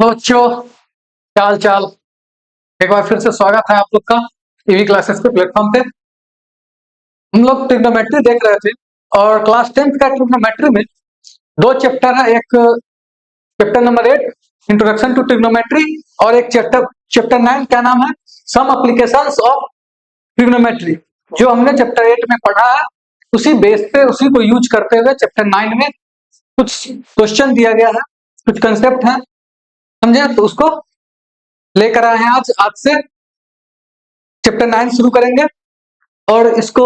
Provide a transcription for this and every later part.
तो बच्चों, क्या हाल चाल। एक बार फिर से स्वागत है आप लोग का ईवी क्लासेस के प्लेटफॉर्म पे। हम लोग ट्रिग्नोमेट्री देख रहे थे और क्लास 10th का ट्रिग्नोमेट्री में दो चैप्टर है। एक chapter number 8 introduction to trigonometry और एक चैप्टर 9 क्या नाम है, सम एप्लीकेशंस ऑफ ट्रिग्नोमेट्री। जो हमने चैप्टर 8 में पढ़ा है उसी बेस पे उसी को यूज करते हुए चैप्टर 9 में कुछ क्वेश्चन दिया गया है, कुछ कंसेप्ट है, समझे, तो उसको लेकर आए हैं। आज से चैप्टर 9 शुरू करेंगे और इसको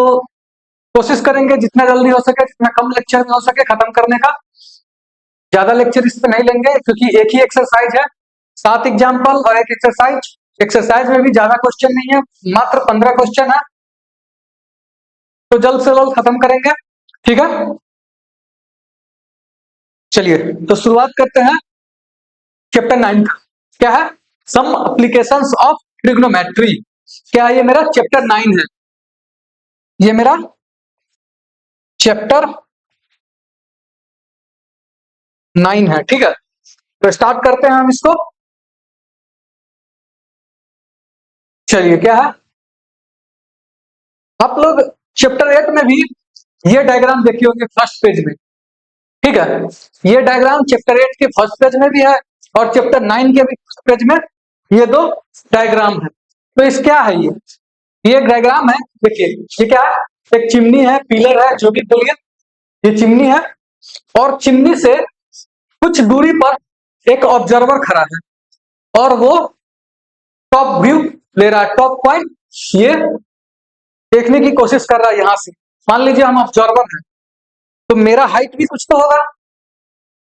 कोशिश करेंगे जितना जल्दी हो सके, जितना कम लेक्चर में हो सके खत्म करने का। ज्यादा लेक्चर इस पे नहीं लेंगे क्योंकि एक ही एक्सरसाइज है, 7 एग्जाम्पल और एक एक्सरसाइज। एक्सरसाइज में भी ज्यादा क्वेश्चन नहीं है, मात्र 15 क्वेश्चन है, तो जल्द से जल्द खत्म करेंगे, ठीक है। चलिए तो शुरुआत करते हैं चैप्टर 9 का। क्या है, सम एप्लीकेशंस ऑफ ट्रिग्नोमेट्री। क्या ये मेरा चैप्टर 9 है, ये मेरा चैप्टर 9 है, ठीक है। तो स्टार्ट करते हैं हम इसको। चलिए, क्या है, आप लोग चैप्टर 8 में भी ये डायग्राम देखे होंगे फर्स्ट पेज में, ठीक है। ये डायग्राम चैप्टर 8 के फर्स्ट पेज में भी है और चैप्टर 9 के भी फर्स्ट पेज में ये दो डायग्राम है। तो इस क्या है, ये डायग्राम है, देखिए ये क्या है, एक चिमनी है, पिलर है, जो भी बोलिए, ये चिमनी है और चिमनी से कुछ दूरी पर एक ऑब्जर्वर खड़ा है और वो टॉप व्यू ले रहा है, टॉप पॉइंट ये देखने की कोशिश कर रहा है। यहां से मान लीजिए हम ऑब्जर्वर हैं, तो मेरा हाइट भी कुछ तो होगा,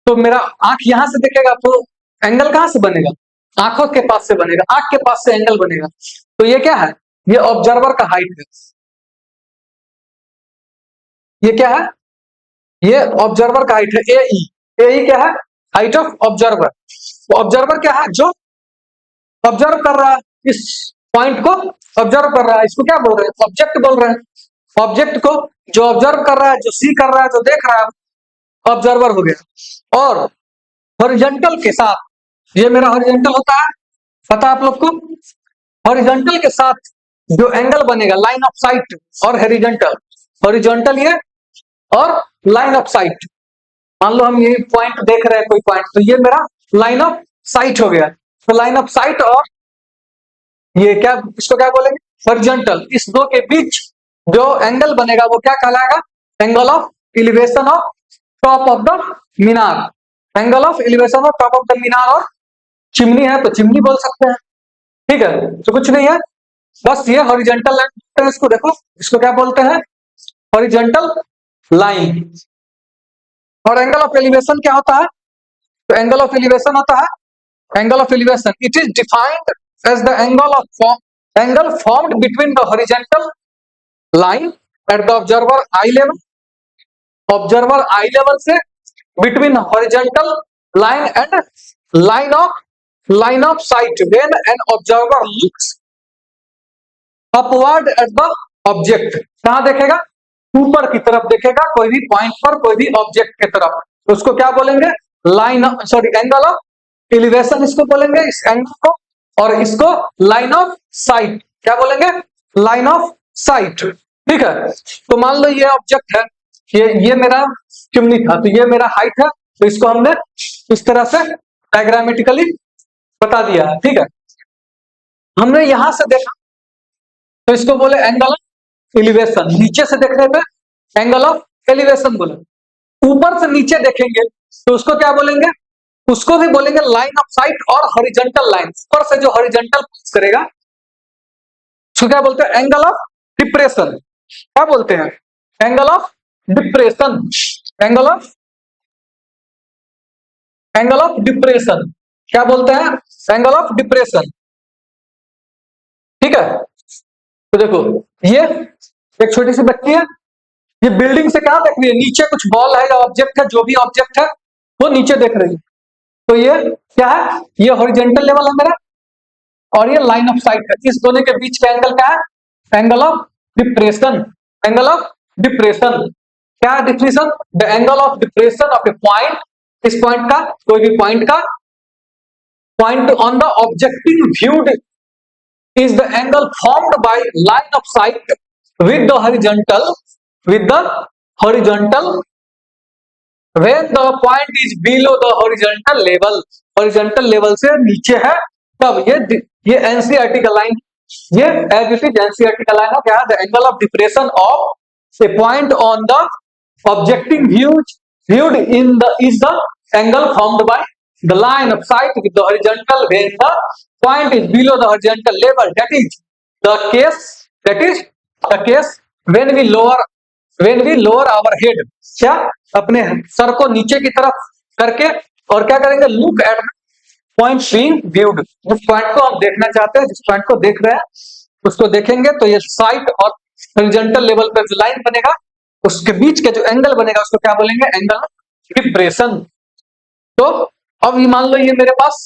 तो मेरा आंख यहां से देखेगा तो एंगल कहां से बनेगा, आंखों के पास से बनेगा, आंख के पास से एंगल बनेगा। तो ये क्या है, ये ऑब्जर्वर का हाइट है। ये क्या है, ये ऑब्जर्वर का हाइट है, ए क्या है, हाइट ऑफ ऑब्जर्वर। तो ऑब्जर्वर क्या है, जो ऑब्जर्व कर रहा है, इस पॉइंट को ऑब्जर्व कर रहा है, इसको क्या बोल रहे हैं, ऑब्जेक्ट बोल रहे हैं। ऑब्जेक्ट को जो ऑब्जर्व कर रहा है, जो सी कर रहा है, जो देख रहा है, ऑब्जर्वर हो गया। और हॉरिजॉन्टल के साथ, ये मेरा हॉरिजॉन्टल होता है, पता है आप लोग को। हॉरिजॉन्टल के साथ जो एंगल बनेगा, लाइन ऑफ साइट और हॉरिजॉन्टल, हॉरिजॉन्टल ये और लाइन ऑफ साइट। मान लो हम ये पॉइंट देख रहे हैं, कोई पॉइंट, तो ये मेरा लाइन ऑफ साइट हो गया। तो लाइन ऑफ साइट और ये क्या, इसको क्या बोलेंगे, हॉरिजॉन्टल। इस दो के बीच जो एंगल बनेगा वो क्या कहलाएगा, angle of elevation of top of the minar. Angle of elevation of top of the minar, और चिमनी है तो चिमनी बोल सकते हैं, ठीक है। तो कुछ नहीं है, बस ये हॉरिजॉन्टल लाइन, इसको देखो, इसको क्या बोलते हैं, हॉरिजॉन्टल लाइन। और एंगल ऑफ एलिवेशन क्या होता है, तो एंगल ऑफ एलिवेशन होता है, angle of elevation it is defined as the angle formed between the horizontal line at the observer eye level, observer eye level से between horizontal line and line of sight when an observer looks upward at the object. कहां देखेगा, ऊपर की तरफ देखेगा, कोई भी point पर, कोई भी ऑब्जेक्ट की तरफ, तो उसको क्या बोलेंगे, एंगल ऑफ एलिवेशन इसको बोलेंगे, इस एंगल को। और इसको लाइन ऑफ साइट क्या बोलेंगे, लाइन ऑफ साइट, ठीक है। तो मान लो ये ऑब्जेक्ट है, ये मेरा चिमनी था, तो ये मेरा हाइट है, तो इसको हमने इस तरह से डायग्रामेटिकली बता दिया है, ठीक है। हमने यहां से देखा तो इसको बोले एंगल ऑफ एलिवेशन, नीचे से देखने पे एंगल ऑफ एलिवेशन बोले। ऊपर से नीचे देखेंगे तो उसको क्या बोलेंगे, उसको भी बोलेंगे लाइन ऑफ साइट और हॉरिजॉन्टल लाइन। ऊपर से जो हॉरिजॉन्टल पास करेगा उसको क्या बोलते हैं, एंगल ऑफ डिप्रेशन। क्या बोलते हैं, angle of depression, angle of depression क्या बोलते हैं, एंगल ऑफ डिप्रेशन, ठीक है। तो देखो ये एक छोटी सी बच्ची है, ये बिल्डिंग से क्या देख रही है, नीचे कुछ बॉल है या ऑब्जेक्ट है, जो भी ऑब्जेक्ट है वो नीचे देख रही है। तो ये क्या है, ये हॉरिजॉन्टल लेवल है मेरा और ये लाइन ऑफ साइट है। इस दोनों के बीच का एंगल क्या है, angle of depression, angle of depression. क्या है definition, the angle of depression of A point, इस पॉइंट का, कोई भी पॉइंट का point on the objective viewed is the angle formed by line of sight with the horizontal when the point is below the horizontal level से नीचे है तब ये एनसीईआरटी का लाइन, ये एज इट इज एनसीईआरटी का line है क्या, the angle of depression of A point on the objective viewed in the is the angle formed by the line of sight with the horizontal when the point is below the horizontal level. That is the case when we lower our head, क्या अपने sir को नीचे की तरफ करके और क्या करेंगे, look at point being viewed, जिस पॉइंट को हम देखना चाहते हैं, जिस पॉइंट को देख रहे हैं उसको देखेंगे तो ये साइट और हॉरिजॉन्टल लेवल पर जो लाइन बनेगा उसके बीच का जो एंगल बनेगा उसको क्या बोलेंगे, एंगल ऑफ डिप्रेशन। तो अब ये मान लो ये मेरे पास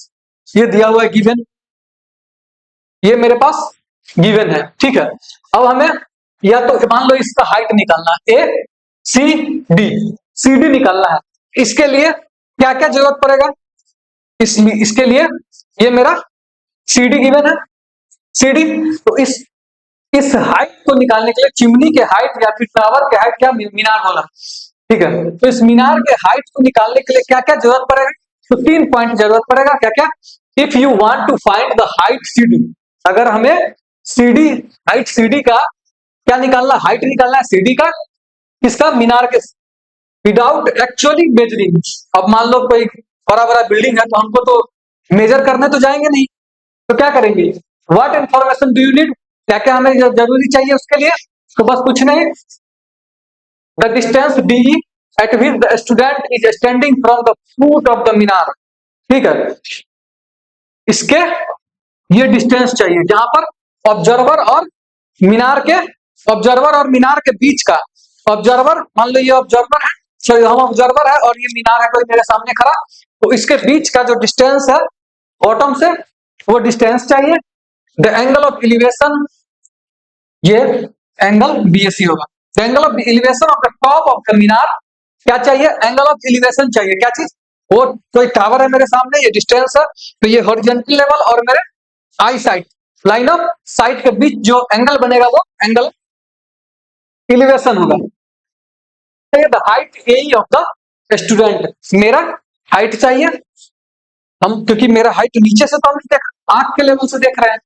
ये दिया हुआ है गिवन, ये मेरे पास गिवन है, ठीक है। अब हमें या तो मान लो इसका हाइट निकालना ए सी डी निकालना है, इसके लिए क्या क्या जरूरत पड़ेगा, इसके लिए ये मेरा सी डी गिवन है, सी डी, तो इस हाइट को निकालने के लिए चिमनी के हाइट या फिर टावर के हाइट, क्या मीनार बोला, ठीक है। तो इस मीनार के हाइट को निकालने के लिए क्या क्या जरूरत पड़ेगा, तो 3 पॉइंट जरूरत पड़ेगा, क्या क्या, if you want to find the height CD, अगर हमें सीडी हाइट सीडी का क्या निकालना, हाइट निकालना है सीडी का, किसका, मीनार के, विदाउट एक्चुअली मेजरिंग। अब मान लो कोई बड़ा बड़ा बिल्डिंग है तो हमको तो मेजर करने तो जाएंगे नहीं, तो क्या करेंगे, what information do you need, क्या क्या हमें जरूरी चाहिए उसके लिए, तो बस कुछ नहीं, the distance D at which the student is standing from the foot of the minar, ठीक है, इसके ये डिस्टेंस चाहिए जहां पर ऑब्जर्वर और मीनार के बीच का, ऑब्जर्वर मान लो ये ऑब्जर्वर है, सॉरी हम ऑब्जर्वर है और ये मीनार है कोई मेरे सामने खड़ा, तो इसके बीच का जो डिस्टेंस है बॉटम से वो डिस्टेंस चाहिए, द एंगल ऑफ एलिवेशन, ये एंगल बीएसी होगा, the angle of elevation of the top of the minar, क्या चाहिए, एंगल ऑफ एलिवेशन चाहिए, क्या चीज, वो कोई टावर है मेरे सामने, ये डिस्टेंस है, तो ये हॉरिजॉन्टल लेवल और मेरे आई साइट, लाइन ऑफ साइट के बीच जो एंगल बनेगा वो एंगल एलिवेशन होगा। The height A of the student, मेरा हाइट चाहिए, हम क्योंकि मेरा हाइट नीचे से तो हम देख, आंख के लेवल से देख रहे हैं,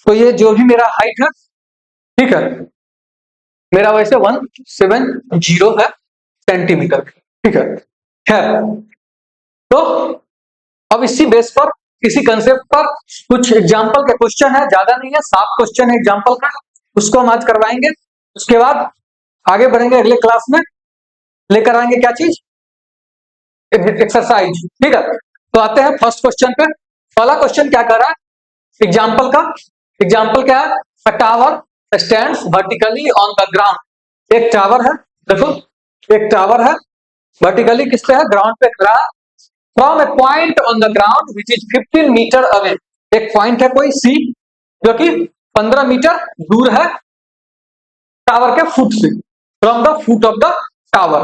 तो ये जो भी मेरा हाइट है, ठीक है, मेरा वैसे 170 है सेंटीमीटर, ठीक है, खैर, तो अब इसी बेस पर, इसी कंसेप्ट पर कुछ एग्जाम्पल के क्वेश्चन है, ज्यादा नहीं है, 7 क्वेश्चन है एग्जाम्पल का, उसको हम आज करवाएंगे, उसके बाद आगे बढ़ेंगे, अगले क्लास में लेकर आएंगे क्या चीज, एक्सरसाइज, ठीक है। तो आते हैं फर्स्ट क्वेश्चन पे, पहला क्वेश्चन क्या कर रहा है एग्जाम्पल का, एग्जाम्पल क्या है, अ tower stands vertically on the ground, एक टावर है, देखो एक टावर है, वर्टिकली किस पे है, ग्राउंड पे खड़ा है, from a point on the ground which is 15 metre away, एक पॉइंट है कोई सी जो कि 15 मीटर दूर है टावर के फुट से, from the foot of the tower,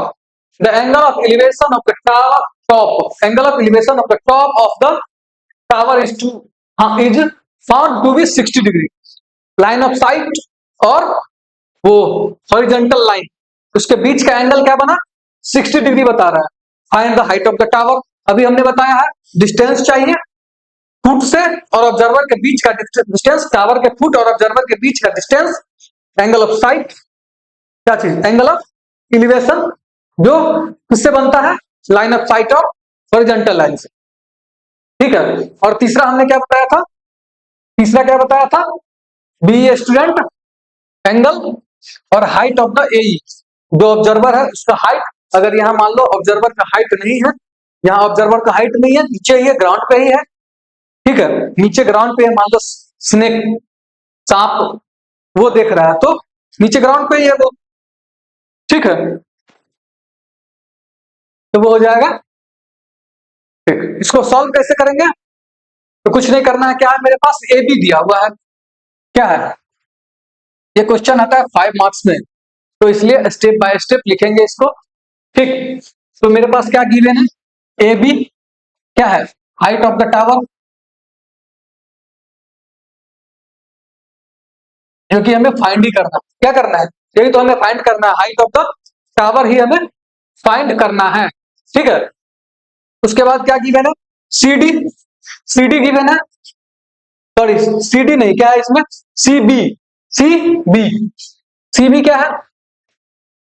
the angle of elevation of the tower top, angle of elevation of the top of the tower is found to be 60 degree, line of sight और वो horizontal line, उसके बीच का angle क्या बना, 60 degree बता रहा है, find the height of the tower, अभी हमने बताया है डिस्टेंस चाहिए फुट से और ऑब्जर्वर के बीच का डिस्टेंस, टावर के फुट और ऑब्जर्वर के बीच का डिस्टेंस, एंगल ऑफ साइट, क्या चीज, एंगल ऑफ एलिवेशन जो किससे बनता है, लाइन ऑफ साइट और हॉरिजॉन्टल लाइन से, ठीक है। और तीसरा हमने क्या बताया था, तीसरा क्या बताया था, बी ए स्टूडेंट, एंगल और हाइट ऑफ द ए, जो ऑब्जर्वर है उसका हाइट, अगर यहाँ मान लो ऑब्जर्वर का हाइट नहीं है, यहाँ ऑब्जर्वर का हाइट नहीं है, नीचे ही है, ग्राउंड पे ही है, ठीक है, नीचे ग्राउंड पे है, मान लो स्नेक, सांप वो देख रहा है, तो नीचे ग्राउंड पे ही है वो, ठीक है, तो वो हो जाएगा, ठीक। इसको सॉल्व कैसे करेंगे, तो कुछ नहीं करना है, क्या है मेरे पास ए बी दिया हुआ है, क्या है, ये क्वेश्चन आता है 5 मार्क्स में, तो इसलिए स्टेप बाय स्टेप लिखेंगे इसको, ठीक। तो मेरे पास क्या गिवन है, ए बी क्या है, हाइट ऑफ द टावर, क्योंकि हमें फाइंड ही करना है। क्या करना है? यही तो हमें फाइंड करना है, हाइट ऑफ द टावर ही हमें फाइंड करना है। ठीक है, उसके बाद क्या गिवन है? CD, CD गिवन है, सॉरी CD नहीं, क्या है इसमें? CB, CB, CB क्या है?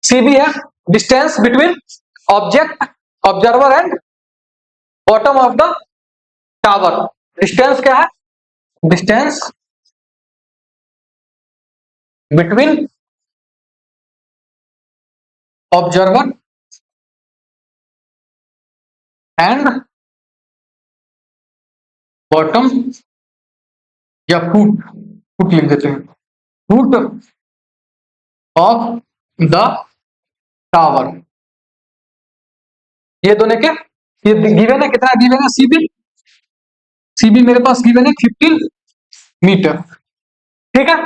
CB है distance between object, observer and bottom of the tower. Distance क्या है? Distance between observer and bottom, या फुट, फुट लिख देते हैं, फुट ऑफ द टावर। ये दोनों के ये गिवन है, कितना गिवन है? CB, CB मेरे पास गिवन है 15 मीटर। ठीक है,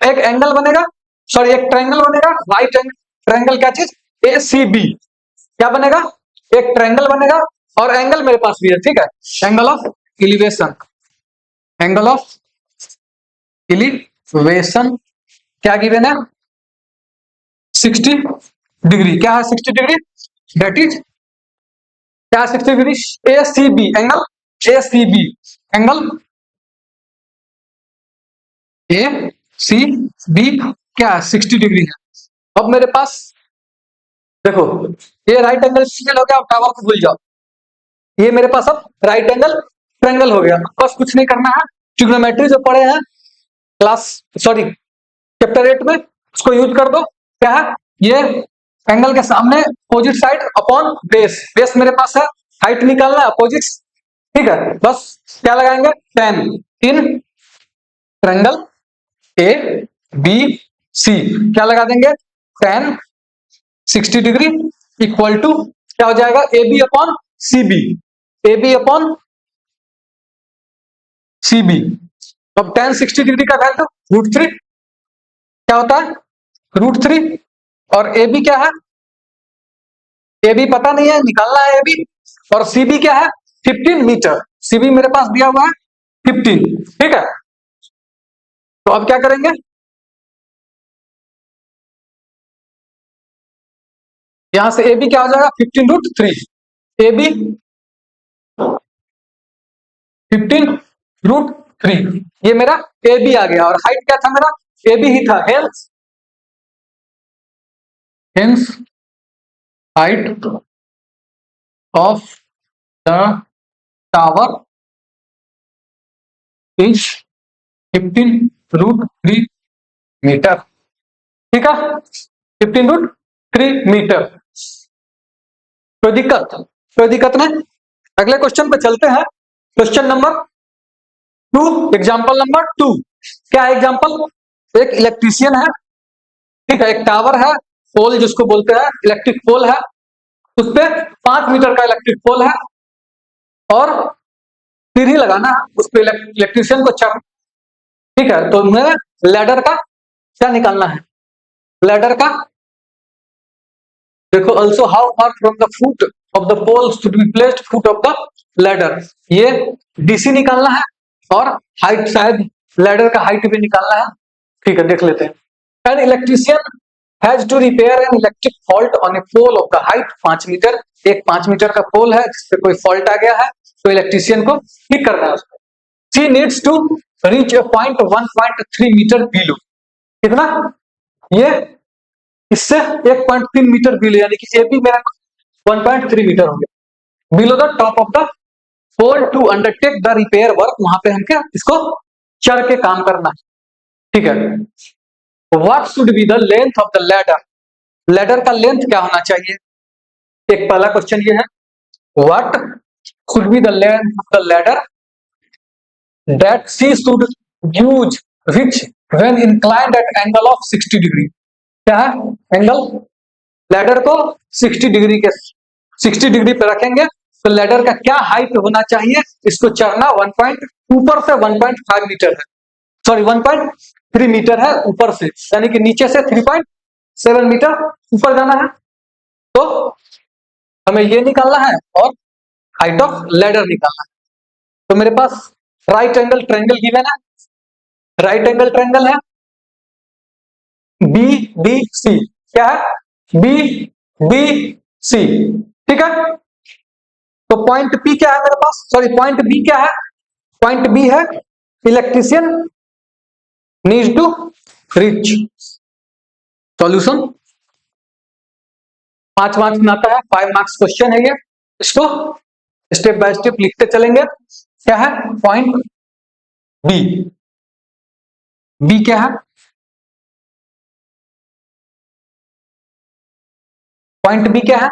एक एंगल बनेगा, सॉरी एक ट्रायंगल बनेगा, राइट एंगल ट्रायंगल, क्या चीज? ACB। क्या बनेगा? एक ट्रायंगल बनेगा, और एंगल मेरे पास भी है। ठीक है, angle of elevation, angle of elevation क्या गिवन है? 60 डिग्री। क्या है 60 डिग्री? दैट इज क्या? 60 degree ACB, angle ACB, angle ACB क्या है? 60 डिग्री है। अब मेरे पास देखो, ये राइट एंगल ट्रायंगल हो गया, अब टावर को भूल जाओ। ये मेरे पास अब राइट एंगल ट्रायंगल हो गया। बस कुछ नहीं करना है, ट्रिग्नोमेट्री जो पढ़े हैं क्लास, सॉरी चैप्टर 8 में, उसको यूज कर दो। क्या है? ये एंगल के सामने opposite side upon base, base मेरे पास है, हाइट निकालना है अपोजिट। ठीक है, बस क्या लगाएंगे? tan इन ट्रायंगल ABC, क्या लगा देंगे? tan 60 डिग्री इक्वल टू क्या हो जाएगा? AB upon CB, AB upon CB। अब tan 60 डिग्री का वैल्यू √3 क्या होता है? √3, और AB क्या है? AB पता नहीं है, निकालना है AB। और CB क्या है? 15 मीटर। CB मेरे पास दिया हुआ है 15। ठीक है, तो अब क्या करेंगे? यहां से AB क्या हो जाएगा? 15 √3, AB 15 √3, ये मेरा AB आ गया। और हाइट क्या था मेरा? AB ही था, hence height of the tower is 15 √3 metre. ठीक है, 15 √3 मीटर। कोई दिक्कत? कोई दिक्कत नहीं। अगले क्वेश्चन पे चलते हैं। Question number 2, example number 2। क्या एग्जाम्पल? एक इलेक्ट्रीशियन है, ठीक है, एक टावर है, पोल जिसको बोलते हैं, इलेक्ट्रिक पोल है, उस पे 5 मीटर का इलेक्ट्रिक पोल है, और सीढ़ी लगाना है उस पे इलेक्ट्रीशियन को चढ़। ठीक है, तो मैं लैडर का क्या निकालना है? लैडर का देखो, also how far from the foot of the pole should be placed foot of the ladder. ये DC निकालना है, और हाइट शायद लैडर का हाइट भी निकालना है। ठीक है, देख लेते हैं। An electrician has to repair an electric fault on a pole of the height 5 metre. एक 5 मीटर का पोल है जिसपे कोई फॉल्ट आ गया है, तो इलेक्ट्रीशियन को ठीक करना है उसको। She needs to reach a point 1.3 metre below. कितना? ये इससे 1.3 मीटर बिलो, यानी कि AB मेरा 1.3 मीटर हो गया below the top of the pole to undertake the repair work. वहां पे हम क्या इसको चढ़ के काम करना है। ठीक है, what should be the length of the ladder. Ladder का लेंथ क्या होना चाहिए? एक पहला क्वेश्चन ये है, what should be the length of the ladder that she should use which when inclined at angle of 60 degree. क्या है एंगल? लैडर को 60 डिग्री के 60 डिग्री पे रखेंगे, तो लैडर का क्या हाइट होना चाहिए? इसको चढ़ना ऊपर से 1.5 मीटर है, सॉरी 1.3 मीटर है ऊपर से, यानी कि नीचे से 3.7 मीटर ऊपर जाना है। तो हमें ये निकालना है, और हाइट ऑफ लैडर निकालना है। तो मेरे पास राइट एंगल ट्रायंगल गिवन है, राइट एंगल ट्रायंगल है, बी बी सी, क्या है बी बी सी, ठीक है। तो पॉइंट पी क्या है मेरे पास, सॉरी पॉइंट बी क्या है, पॉइंट बी है electrician need to reach. Solution 5 marks में आता है, 5 मार्क्स क्वेश्चन है ये, इसको स्टेप बाय स्टेप लिखते चलेंगे। क्या है पॉइंट बी, बी क्या है, पॉइंट बी क्या है,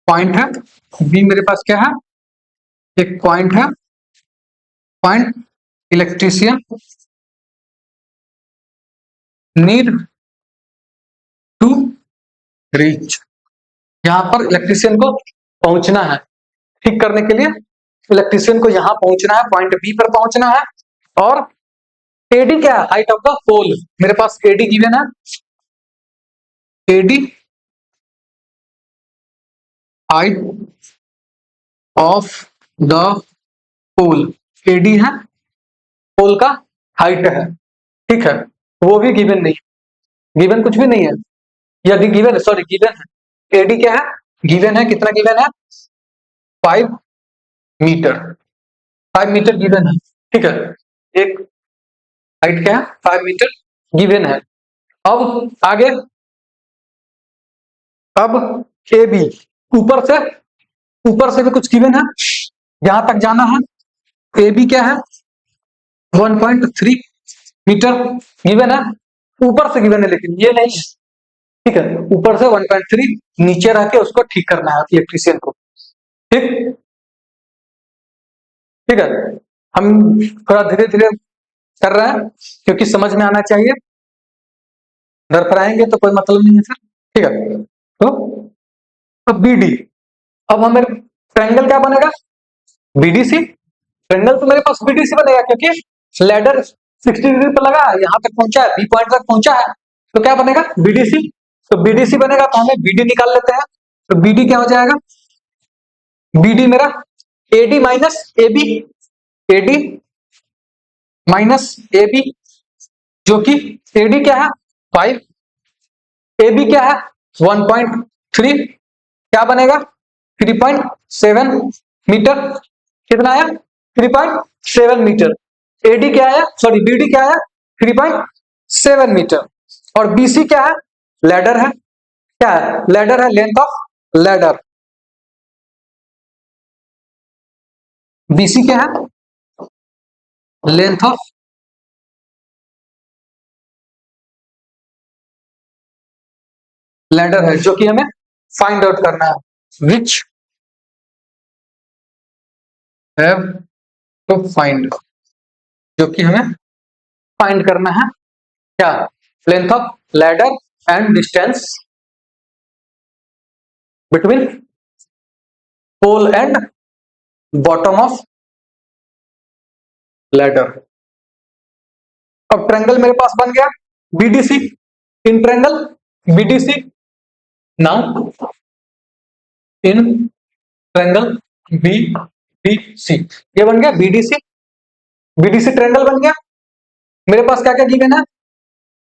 पॉइंट है बी मेरे पास क्या है, एक पॉइंट है, point electrician need to reach, यहां पर इलेक्ट्रिशियन को पहुंचना है, ठीक करने के लिए इलेक्ट्रिशियन को यहां पहुंचना है, पॉइंट बी पर पहुंचना है। और एडी क्या है, हाइट ऑफ द पोल, मेरे पास एडी गिवन है, AD height of the pole, AD है पोल का हाइट है, ठीक है, वो भी गिवन नहीं, गिवन कुछ भी नहीं है, यदि गिवन सॉरी गिवन है, एडी क्या है गिवन है, कितना गिवन है 5 मीटर, 5 मीटर गिवन है, ठीक है, एक हाइट क्या है 5 मीटर गिवन है। अब आगे, अब ए बी, ऊपर से भी कुछ गिवन है, यहां तक जाना है, ए बी क्या है 1.3 मीटर गिवन है, ऊपर से गिवन है लेकिन ये नहीं है, ठीक है, ऊपर से 1.3 नीचे रह के उसको ठीक करना है इलेक्ट्रिशियन को, ठीक, ठीक है। हम थोड़ा धीरे धीरे कर रहे हैं क्योंकि समझ में आना चाहिए, घर पर आएंगे तो कोई मतलब नहीं है सर, ठीक है। तो अब बी डी, अब हमें ट्रायंगल क्या बनेगा बीडीसी, ट्रायंगल तो मेरे पास बीडीसी बनेगा क्योंकि लैडर 60 डिग्री पर लगा है, यहां तक पहुंचा है, बी पॉइंट तक पहुंचा है, तो क्या बनेगा बीडीसी, तो बीडीसी बनेगा तो हमें बीडी निकाल लेते हैं, तो बीडी क्या हो जाएगा, बीडी मेरा AD minus AB, AD minus AB, जो कि एडी क्या है 5, एबी क्या है 1.3, क्या बनेगा 3.7 मीटर, कितना आया 3.7 मीटर, एडी क्या आया सॉरी बीडी क्या आया 3.7 मीटर, और बीसी क्या है लैडर है, क्या है लैडर है, लेंथ ऑफ लैडर, बीसी क्या है लेंथ ऑफ लैडर है, जो कि हमें फाइंड आउट करना है, विच हैव टू फाइंड, जो कि हमें फाइंड करना है, क्या length of ladder and distance between pole and bottom of ladder. अब ट्रायंगल मेरे पास बन गया BDC, in triangle BDC, now in triangle B B C, ये बन गया बीडीसी, बीडीसी ट्रायंगल बन गया, मेरे पास क्या क्या गिवन है,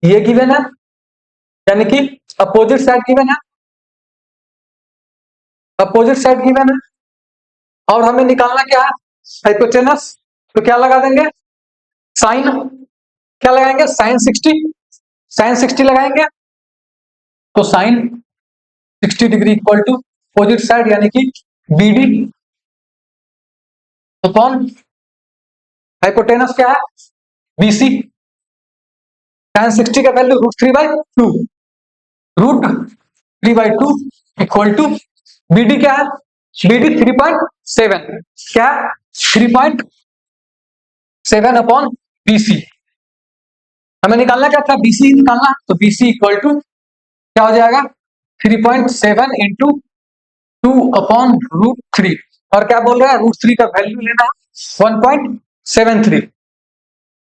ये गिवन है, यानी कि अपोजिट साइड गिवन है, अपोजिट साइड गिवन है, और हमें निकालना क्या है हाइपोटेनस, तो क्या लगा देंगे साइन, क्या लगाएंगे साइन 60, साइन 60 लगाएंगे, तो sine 60 degree equal to opposite side यानी कि बीडी अपॉन हाइपोटेनस क्या है बीसी, साइन 60 का वैल्यू √3/2, √3/2 इक्वल टू बीडी क्या है बीडी 3.7, क्या 3.7 अपॉन बीसी, हमें निकालना क्या था बीसी निकालना, तो बीसी इक्वल टू क्या हो जाएगा 3.7 इंटू 2 अपॉन √3, और क्या बोल रहा है √3 का वैल्यू लेना है 1.73,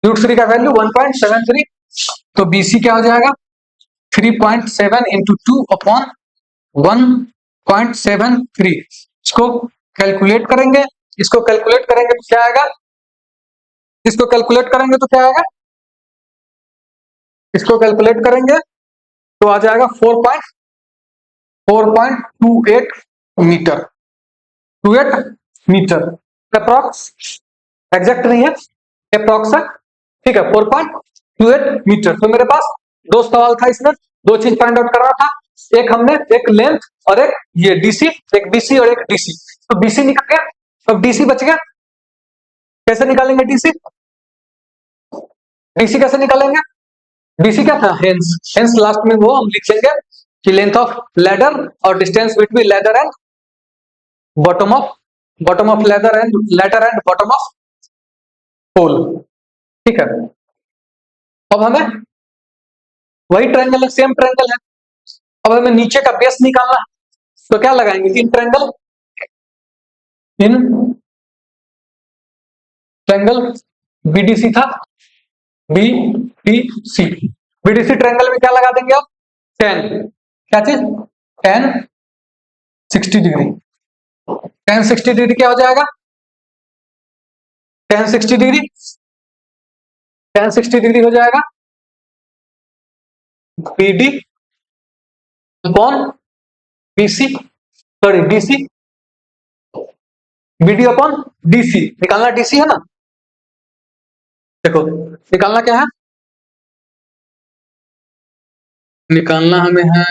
√3 का वैल्यू 1.73, तो बीसी क्या हो जाएगा 3.7 इंटू 2 अपॉन 1.73, इसको कैलकुलेट करेंगे, इसको कैलकुलेट करेंगे तो क्या आएगा, इसको कैलकुलेट करेंगे तो क्या आएगा इसको कैलकुलेट करेंगे तो आ जाएगा 4.28 मीटर, 28 मीटर अप्रॉक्स, एग्जैक्ट नहीं है, अप्रॉक्स है, ठीक है। 4.28 मीटर। तो मेरे पास दो सवाल था इसमें, दो चीज फाइंड आउट करना था, एक हमने एक लेंथ और एक ये डीसी, एक बीसी और एक डीसी। तो बीसी निकल गया, अब डीसी बच गया। कैसे निकालेंगे डीसी? डीसी कैसे निकालेंगे? डीसी क्या था? हेंस। हेंस लास्ट में वो हम लिखेंगे कि लेंथ ऑफ लैडर और distance between ladder and bottom of ladder and bottom of pole, ठीक है। अब हमें वही ट्रायंगल है, सेम ट्रायंगल है। अब हमें नीचे का बेस निकालना है, तो क्या लगाएंगे? इन ट्रायंगल बीडीसी था, बीडीसी, बीडीसी ट्रायंगल में क्या लगा देंगे आप? 10, क्या चीज? 10 60 डिग्री। 10 60 डिग्री क्या हो जाएगा? 10 60 डिग्री, 10 60 डिग्री हो जाएगा BD upon BC, sorry DC, BD upon DC. निकालना डीसी है ना, देखो निकालना क्या है, निकालना हमें है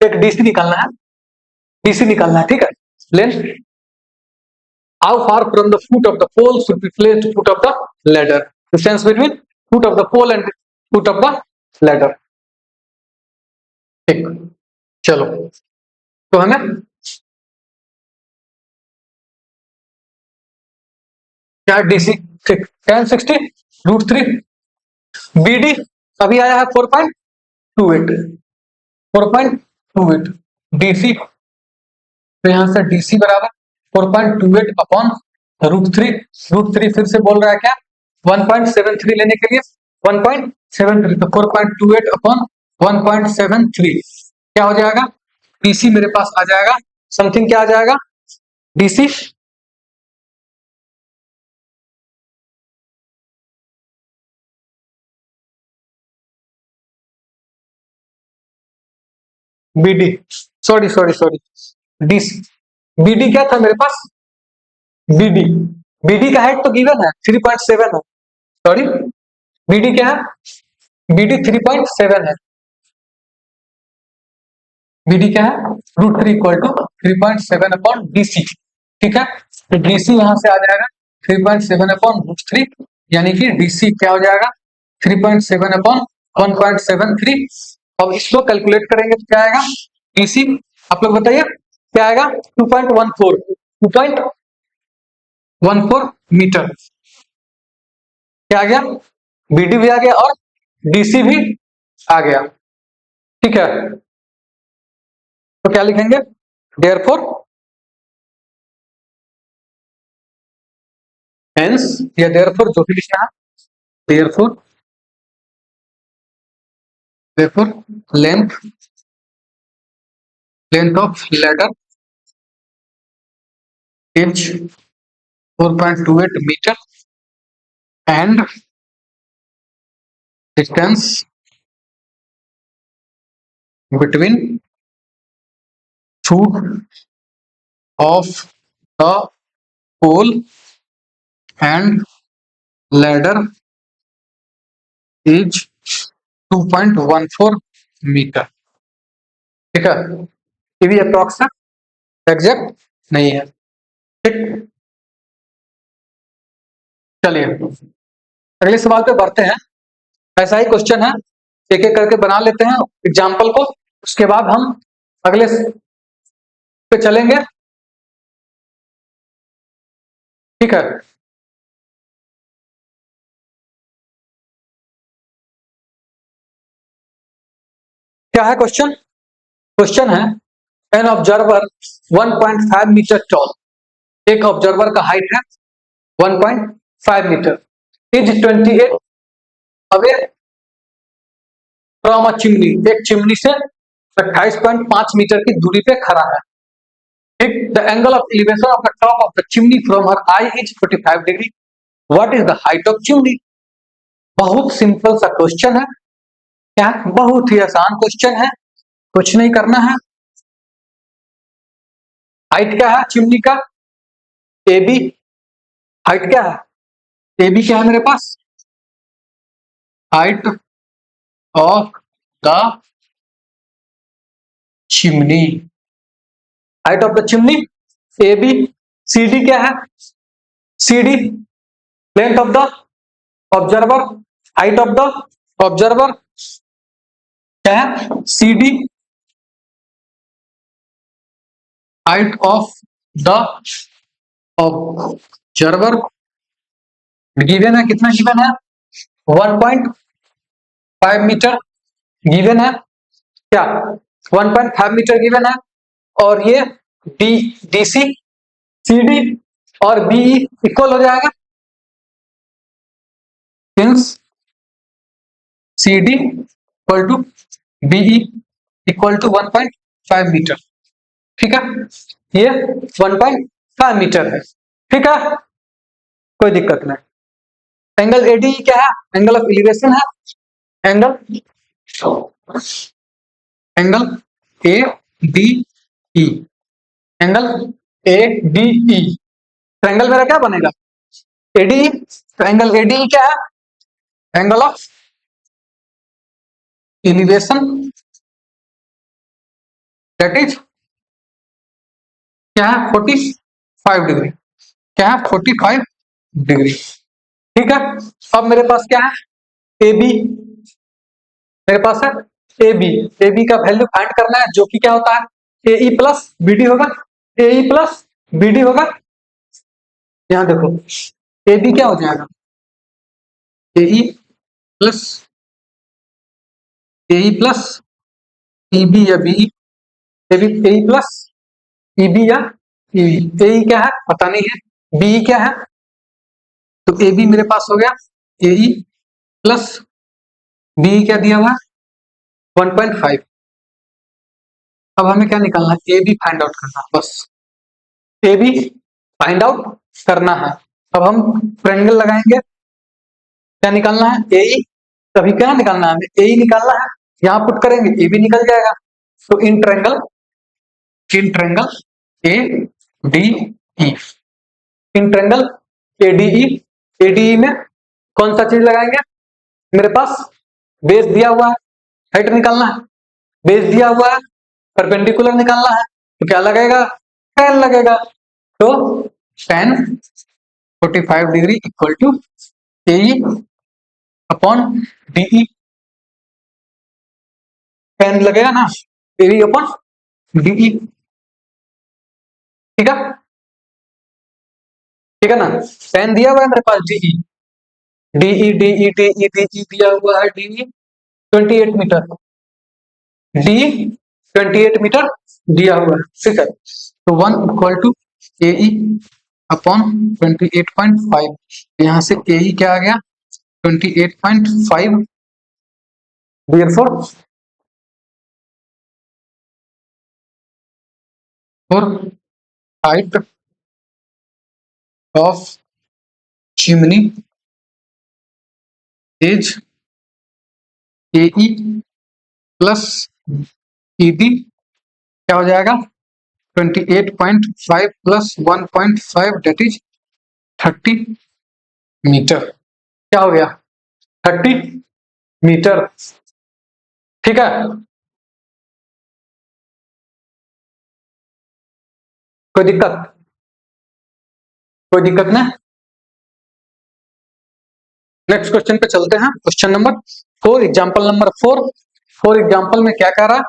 एक डीसी निकालना है, डीसी निकालना है, ठीक है। Length, how far from the foot of the pole should be placed foot of the ladder, distance between foot of the pole and foot of the ladder, ठीक। चलो तो हमें क्या डीसी, ठीक, 1060√3 बीडी अभी आया है 4.28, 4.28 डीसी, तो यहां से डीसी बराबर 4.28 अपॉन √3, √3 फिर से बोल रहा है क्या? 1.73 लेने के लिए 1.73, तो 4.28 अपॉन 1.73 क्या हो जाएगा? डीसी मेरे पास आ जाएगा समथिंग, क्या आ जाएगा DC? BD, sorry sorry sorry, DC, BD क्या था मेरे पास? बीडी, बीडी का हाइट तो गिवन है 3.7 है, सॉरी बीडी क्या है? बीडी 3.7 है, बीडी क्या है? √3 इक्वल टू 3.7 अपॉन डीसी, ठीक है। तो डीसी यहां से आ जाएगा 3.7 अपॉन √3, यानी कि डीसी क्या हो जाएगा? 3.7 अपॉन 1.73। अब इसको कैलकुलेट करेंगे तो क्या आएगा? डीसी आप लोग बताइए क्या आएगा? 2.14 मीटर, क्या आ गया? बीडी भी आ गया और डीसी भी आ गया, ठीक है। तो क्या लिखेंगे? देयरफॉर हेंस या देयरफॉर जो भी लिखना है, therefore therefore length length of ladder is 4.28 metre and distance between foot of the pole and ladder is 2.14 metre, ठीक है। ये भी अप्रॉक्स है, एग्जैक्ट नहीं है, ठीक। चलिए अगले सवाल पे बढ़ते हैं। ऐसा ही क्वेश्चन है, एक एक करके बना लेते हैं एग्जाम्पल को, उसके बाद हम अगले पे चलेंगे, ठीक है। क्या है क्वेश्चन? क्वेश्चन है एन ऑब्जर्वर 1.5 मीटर टॉल, एक ऑब्जर्वर का हाइट है 1.5 metre, is 28 away from a chimney, एक चिमनी से 28.5 मीटर की दूरी पे खड़ा है, ठीक। The angle of elevation of the top of the chimney from her eye is 45 degree, what is the height of chimney? बहुत सिंपल सा क्वेश्चन है, क्या बहुत ही आसान क्वेश्चन है, कुछ नहीं करना है। हाइट क्या है चिमनी का, ए बी। हाइट क्या है, ए बी क्या है मेरे पास, height of the chimney, height of the chimney A B. C D क्या है, C D length of the observer, height of the observer क्या है, C D height of the observer given है, कितना गिवन है, 1.5 मीटर गिवन है, क्या 1.5 metre given है। और ये D D C C D और बीई इक्वल हो जाएगा, since C D equal to BE equal to 1.5 metre. ठीक है, ये 1.5 मीटर है। ठीक है, कोई दिक्कत नहीं। एंगल एडी क्या है, एंगल ऑफ एलिवेशन है, angle angle A D E, angle A D E. तो एंगल मेरा क्या बनेगा, एडी। तो एंगल एडी क्या है, angle of elevation that is क्या है 45 डिग्री, क्या है 45 डिग्री। ठीक है, अब मेरे पास क्या है, ए बी, मेरे पास है ए बी। ए बी का वैल्यू फाइंड करना है, जो कि क्या होता है, A E plus B D होगा, A E plus B D होगा। यहां देखो ए बी क्या हो जाएगा, A E plus A E plus E B या B, A B A E plus E B या ई, ए ई क्या है पता नहीं है, बी ई क्या है, तो ए बी मेरे पास हो गया ए ई प्लस बी ई क्या दिया हुआ है 1.5। अब हमें क्या निकालना है, ए बी फाइंड आउट करना है, बस ए बी फाइंड आउट करना है। अब हम ट्रायंगल लगाएंगे, क्या निकालना है, ए ई। तभी क्या निकालना है, हमें ए ई निकालना है, यहां पुट करेंगे ए बी निकल जाएगा। तो इन triangle A D E, in triangle A D E, A D E में कौन सा चीज लगाएंगे, मेरे पास बेस दिया हुआ है, हाइट निकालना है, बेस दिया हुआ है, परपेंडिकुलर निकालना है, तो क्या लगेगा, tan लगेगा। तो tan 45 degree equal to A upon DE, tan लगेगा ना, ए अपॉन डीई। ठीक है, ठीक है ना, tan दिया हुआ है मेरे पास DE, DE DE DE DE दिया हुआ है, डीई 28 मीटर, डी 28 मीटर दिया हुआ है। ठीक है, तो 1 equal to A E upon 28.5, यहां से ए ई क्या आ गया 28.5, therefore for height of chimney is A E plus E D क्या हो जाएगा 28.5 प्लस 1.5 डेट इज 30 मीटर, क्या हो गया 30 मीटर। ठीक है, कोई दिक्कत, कोई दिक्कत नहीं। नेक्स्ट क्वेश्चन पे चलते हैं, question number 4, example number 4। 4 example में क्या कह रहा,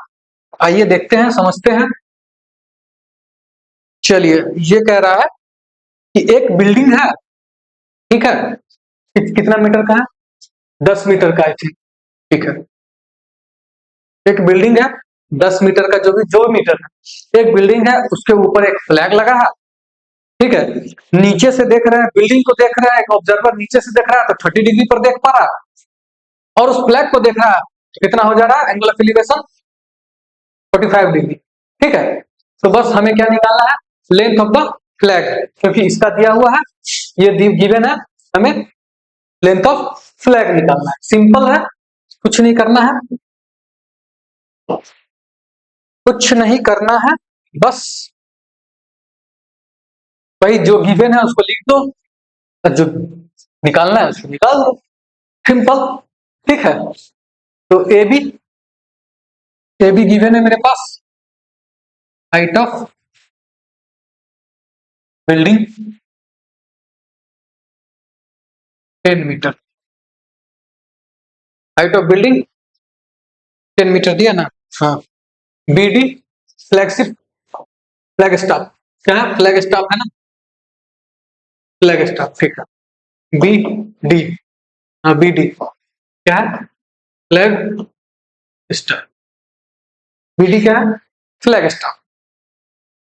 आइए देखते हैं, समझते हैं। चलिए, ये कह रहा है कि एक बिल्डिंग है, ठीक है, कितना मीटर का है, 10 मीटर का, आई थिंक। ठीक है, एक बिल्डिंग है 10 मीटर का, जो मीटर है, एक बिल्डिंग है, उसके ऊपर एक फ्लैग लगा है। ठीक है, नीचे से देख रहे हैं, बिल्डिंग को देख रहा है, एक ऑब्जर्वर नीचे से देख रहा है तो 30 डिग्री पर देख पा रहा है, और उस फ्लैग को देख रहा है, कितना हो जा रहा है, एंगल ऑफ एलिवेशन 45 डिग्री। ठीक है, तो बस हमें क्या निकालना है, लेंथ ऑफ द फ्लैग, क्योंकि इसका दिया हुआ है, ये गिवन है हमें लेंथ ऑफ फ्लैग निकालना है। सिंपल है, कुछ नहीं करना है, कुछ नहीं करना है, बस भाई जो गिवन है उसको लिख दो और जो निकालना है उसको निकाल दो, सिंपल। ठीक है, तो ए बी गिवन है मेरे पास, height of building 10 metre, height of building 10 metre दिया ना। हाँ, B D flagship, flag staff, क्या है, फ्लैग स्टाफ है ना, फ्लैग स्टाफ, ठीक है। बी डी, हाँ बी डी क्या है, फ्लैग स्टाफ, बी डी क्या है, फ्लैग स्टाफ।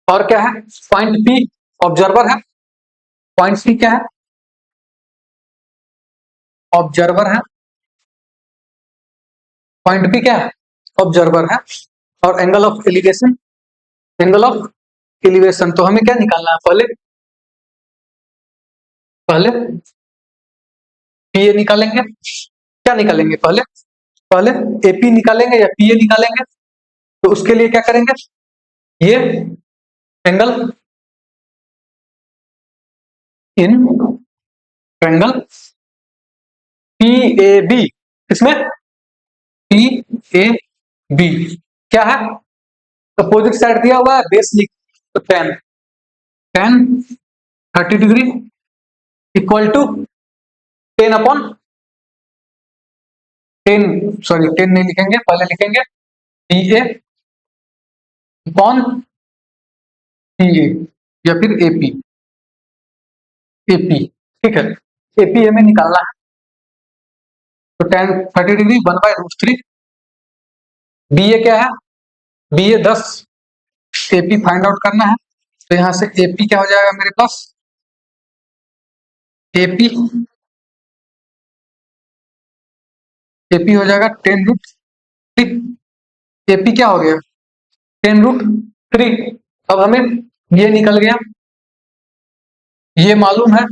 और क्या है, पॉइंट पी ऑब्जर्वर है, पॉइंट पी क्या है, ऑब्जर्वर है, पॉइंट पी क्या है, ऑब्जर्वर है। और angle of elevation, angle of elevation, तो हमें क्या निकालना है, पहले पहले पीए निकालेंगे, क्या निकालेंगे पहले, पहले एपी निकालेंगे या पीए निकालेंगे। तो उसके लिए क्या करेंगे, ये angle in triangle P A B, इसमें पी ए बी क्या है, अपोजिट साइड दिया हुआ है, बेस लिख, तो tan, tan 30 degree equal to 10 sorry 10 नहीं लिखेंगे, पहले लिखेंगे P A upon P A या फिर एपी, एपी, ठीक है, एपी हमें निकालना है। तो 10 30 डिग्री 1/√3, बी ए क्या है, बी ए 10, एपी फाइंड आउट करना है। तो यहां से एपी क्या हो जाएगा मेरे पास, एपी एपी हो जाएगा 10√3, एपी क्या हो गया 10√3। अब हमें ये निकल गया, ये मालूम है,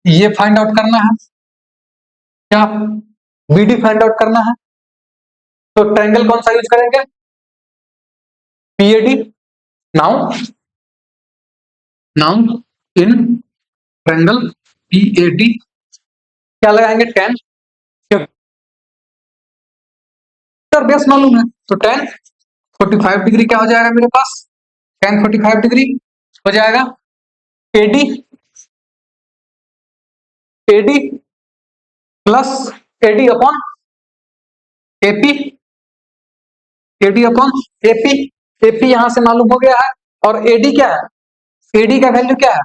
ये फाइंड आउट करना है, क्या बीडी फाइंड आउट करना है। तो ट्रायंगल कौन सा यूज करेंगे, PAD. Now now in triangle PAD क्या लगाएंगे 10, और बेस मालूम है, तो 10 45 डिग्री क्या हो जाएगा मेरे पास, 10 45 डिग्री हो जाएगा AD, AD plus AD upon AP, AD upon AP, AP यहां से मालूम हो गया है। और एडी क्या है, एडी का वैल्यू क्या है,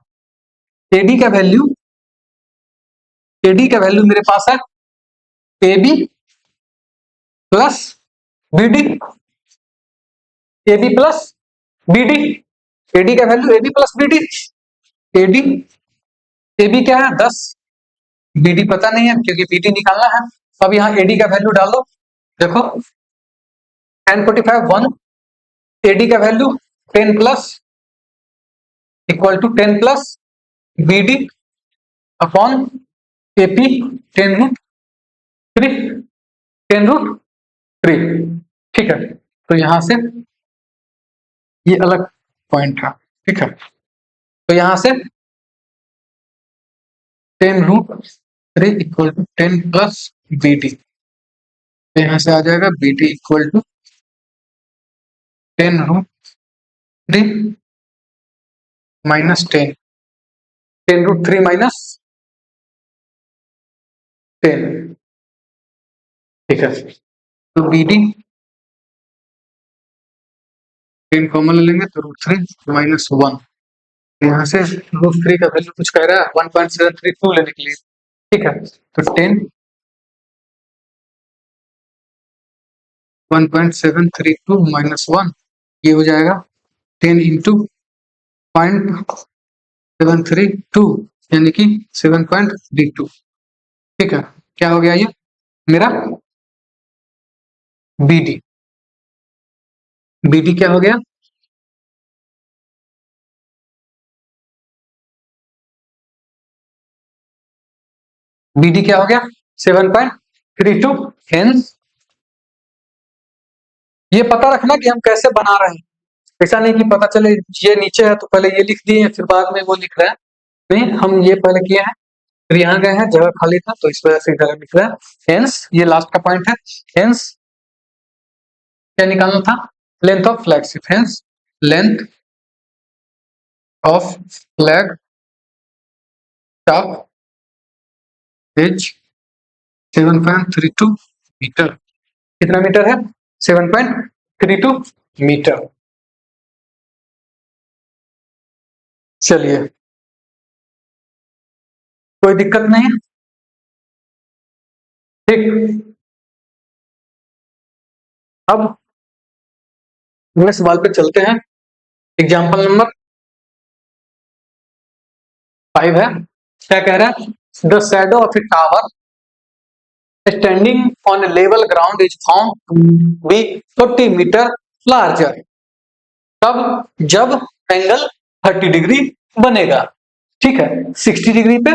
एडी का वैल्यू, एडी का वैल्यू मेरे पास है A B plus B D, A B plus B D, AD का value A B plus B D, AD, A B क्या है 10, बी डी पता नहीं है क्योंकि बी डी निकालना है। अब यहाँ एडी का वैल्यू डाल दो, देखो 10 45 1, एडी का value 10 plus equal to 10 plus B D upon AP 10√3, 10√3, ठीक है। तो यहां से ये अलग पॉइंट है, ठीक है, तो यहां से 10√3 equal to 10 plus B D, तो यहां से आ जाएगा B D equal to 10√3 minus 10, 10√3 minus 10, ठीक है। तो बी डी 10 कॉमन ले लेंगे तो √3 माइनस 1, यहाँ से √3 का वैल्यू कुछ कह रहा है 1.732 लेने के लिए, ठीक है। तो 10 1.732 माइनस 1, ये हो जाएगा 10 इंटू 0.732 यानी कि 7.32, ठीक है। क्या हो गया ये मेरा बी डी, बी डी क्या हो गया, BD क्या हो गया 7.32। हेंस ये पता रखना कि हम कैसे बना रहे हैं, ऐसा नहीं कि पता चले ये नीचे है तो पहले ये लिख दिए फिर बाद में वो लिख रहे हैं, नहीं हम ये पहले किए हैं फिर यहाँ गए हैं जगह खाली था तो इस वजह से इधर लिख रहे हैं। हेंस ये लास्ट का पॉइंट है। हेंस क्या निकालना था length of flag ship. Hence length of flag top is 7.32 metre. कितना मीटर है 7.32 मीटर। चलिए कोई दिक्कत नहीं, ठीक। अब अगले सवाल पे चलते हैं। एग्जाम्पल नंबर 5 है। क्या कह रहा है the shadow of a tower standing on a level ground is found to be 40 metre larger. तब जब एंगल 30 डिग्री बनेगा, ठीक है 60 डिग्री पे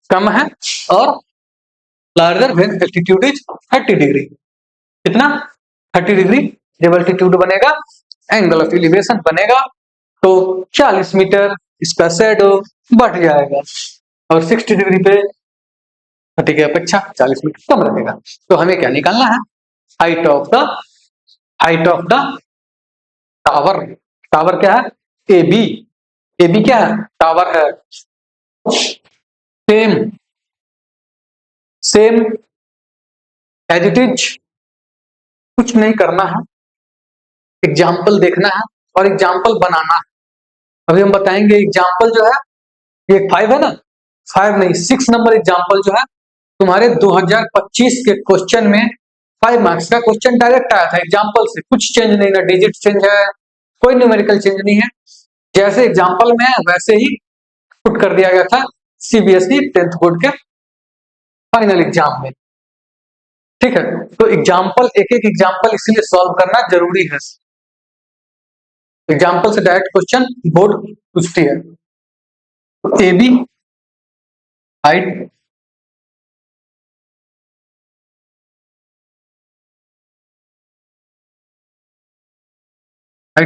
कम है और larger when altitude is 30 degree. कितना 30 डिग्री जब एल्टीट्यूड बनेगा एंगल ऑफ एलिवेशन बनेगा तो 40 मीटर इसका शैडो बढ़ जाएगा और 60 डिग्री पे 30 की अपेक्षा 40 मीटर कम रहेगा। तो हमें क्या निकालना है height of the tower. Tower क्या है AB। AB क्या है टावर है। Same same as it is, कुछ नहीं करना है, एग्जाम्पल देखना है और एग्जाम्पल बनाना है। अभी हम बताएंगे एग्जाम्पल जो है ये 5 है ना, 5 नहीं 6 नंबर एग्जाम्पल जो है तुम्हारे 2025 के क्वेश्चन में 5 मार्क्स का क्वेश्चन डायरेक्ट आया था एग्जाम्पल से, कुछ चेंज नहीं, ना डिजिट चेंज है कोई न्यूमेरिकल चेंज नहीं है, जैसे एग्जाम्पल में है वैसे ही पुट कर दिया गया था CBSE 10th बोर्ड के फाइनल एग्जाम में, ठीक है। तो एग्जाम्पल एक एक एग्जाम्पल इसलिए सॉल्व करना जरूरी है, एग्जाम्पल से डायरेक्ट क्वेश्चन बोर्ड पूछती है। AB height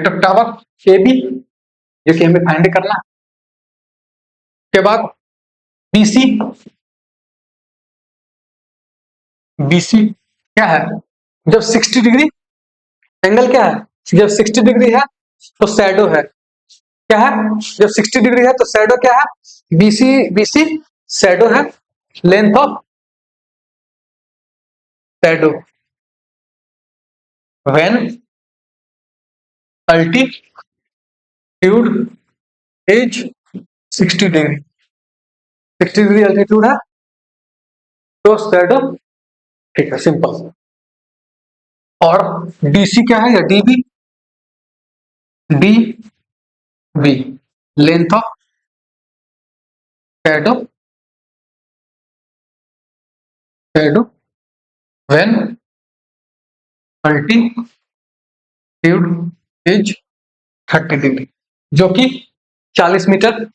of tower AB जो कि हमें फाइंड करना है। के बाद BC BC क्या है जब 60 डिग्री एंगल क्या है जब 60 डिग्री है तो शैडो है, क्या है जब 60 डिग्री है तो शैडो क्या है BC शैडो है। Length of shadow when altitude is 60 degree, 60 degree altitude है तो शैडो, ठीक है सिंपल। और DC क्या है या DB length of shadow when altitude is 30 degree, जो कि 40 मीटर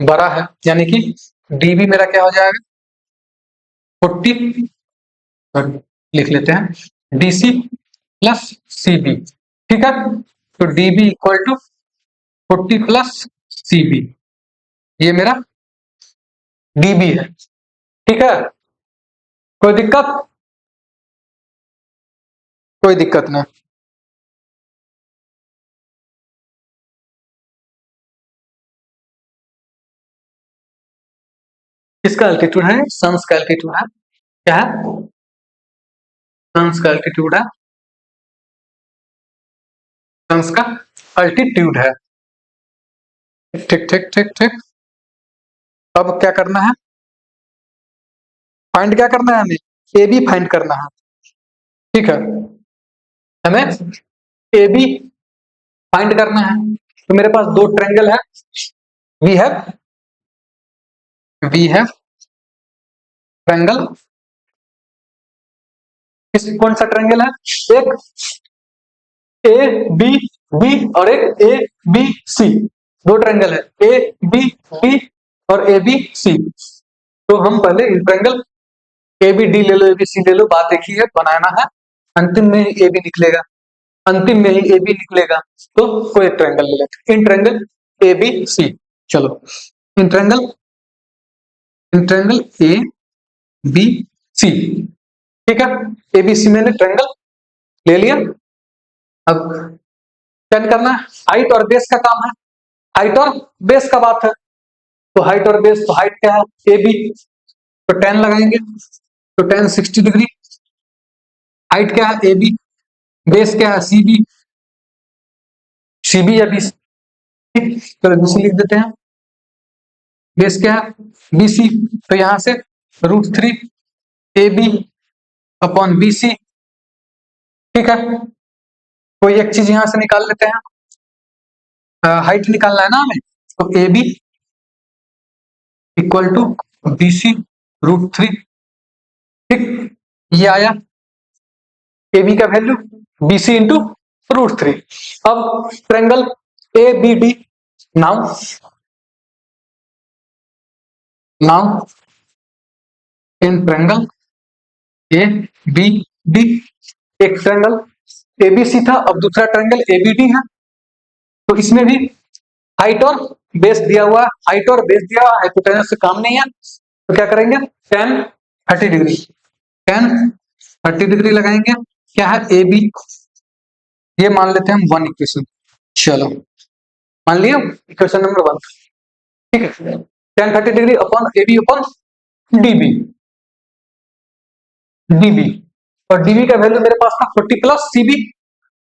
बड़ा है, यानी कि DB मेरा क्या हो जाएगा 40, लिख लेते हैं DC प्लस CB, ठीक है। तो DB equal to 40 plus CB, ये मेरा DB है, ठीक है। कोई दिक्कत नहीं। किसका एल्टीट्यूड है सन्स का एल्टीट्यूड है, क्या है सन्स का एल्टीट्यूड है, सन्स का अल्टीट्यूड है, ठीक ठीक ठीक ठीक। अब क्या करना है फाइंड क्या करना है हमें AB फाइंड करना है, ठीक है हमें AB फाइंड करना है। तो मेरे पास दो ट्रायंगल है, वी हैव ट्रायंगल, कौन सा ट्रायंगल है एक ABB और एक ABC, दो ट्रायंगल है ABB और ABC। तो हम पहले ट्रायंगल ए बी डी ले लो, ए बी सी ले लो, बात एक ही है, बनाना है, अंतिम में ही ए बी निकलेगा, अंतिम में ही ए बी निकलेगा, तो कोई ट्रायंगल ले लेते हैं, इन ट्रायंगल ए बी सी। चलो इन ट्रायंगल ए बी सी, ठीक है, ए बी सी मैंने ट्रायंगल ले लिया। अब क्या करना है, हाइट और बेस का काम है, हाइट और बेस का बात है, तो हाइट और बेस, तो हाइट क्या है ए बी, तो 10 लगाएंगे, तो 10 60 डिग्री, हाइट क्या है ए बी, बेस क्या है सी बी, सी बी या बी सी, चलो बी सी लिख देते हैं, बेस क्या है बी सी, तो यहां से √3 A B upon B C, ठीक है, कोई एक चीज यहां से निकाल लेते हैं, हाइट निकालना है ना हमें, तो A B equal to B C √3, ठीक, ये आया ए बी का वैल्यू, बी सी इंटू √3। अब triangle A B D, now in triangle A B D, एक ट्रायंगल ए बी सी था, अब दूसरा ट्रायंगल ए बी डी है, तो इसमें भी हाइट और बेस दिया हुआ है, हाइट और बेस दिया हुआ है, हाइपोटेनस से काम नहीं है, तो क्या करेंगे, tan 30 डिग्री, tan 30 डिग्री लगाएंगे, क्या है ए बी, ये मान लेते हैं हम 1 इक्वेशन, चलो मान लिया इक्वेशन नंबर 1, ठीक है, tan 30 degree upon A B upon DB, DB, और डीबी का वैल्यू मेरे पास था 40 प्लस सीबी,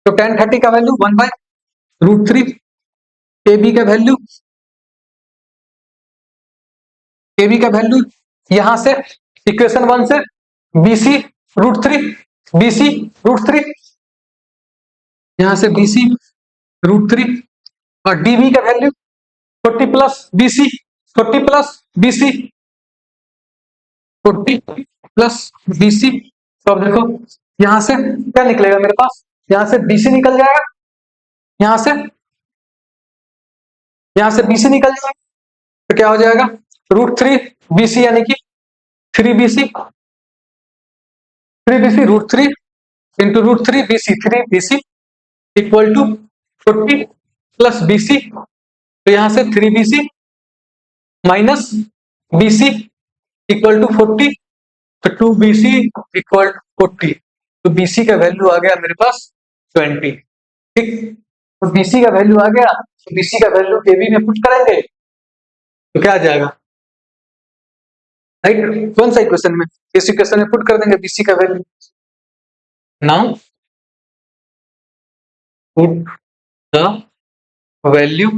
तो tan 30 का वैल्यू 1/√3, ए बी का वैल्यू, ए बी का वैल्यू यहां से इक्वेशन 1 से BC √3, BC √3, यहां से BC √3, और DB का value 40 plus BC, 40 plus BC, 40 plus BC, तो अब देखो यहां से क्या निकलेगा मेरे पास, यहां से BC निकल जाएगा, यहां से BC निकल जाएगा, तो क्या हो जाएगा √3 BC यानी कि 3BC, 3BC √3 into √3 BC, 3BC equal to 40 plus BC, तो यहां से 3BC minus BC equal to 40, तो 2BC इक्वल टू 40, तो BC का वैल्यू आ गया मेरे पास 20, ठीक, तो BC का वैल्यू आ गया, तो BC का वैल्यू AB में पुट करेंगे, तो क्या आ जाएगा, राइट, कौन सा इक्वेशन में, इस इक्वेशन में पुट कर देंगे BC का value, now put the value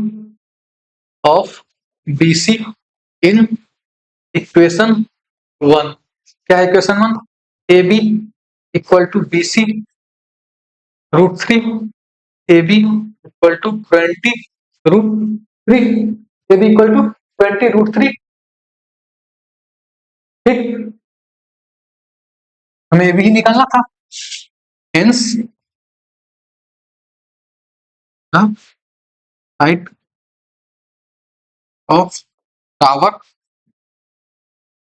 of BC in equation 1, क्या है equation 1, AB equal to BC √3, AB equal to 20 √3, AB equal to 20 √3, ठीक, हमें AB ही निकालना था, hence the height of tower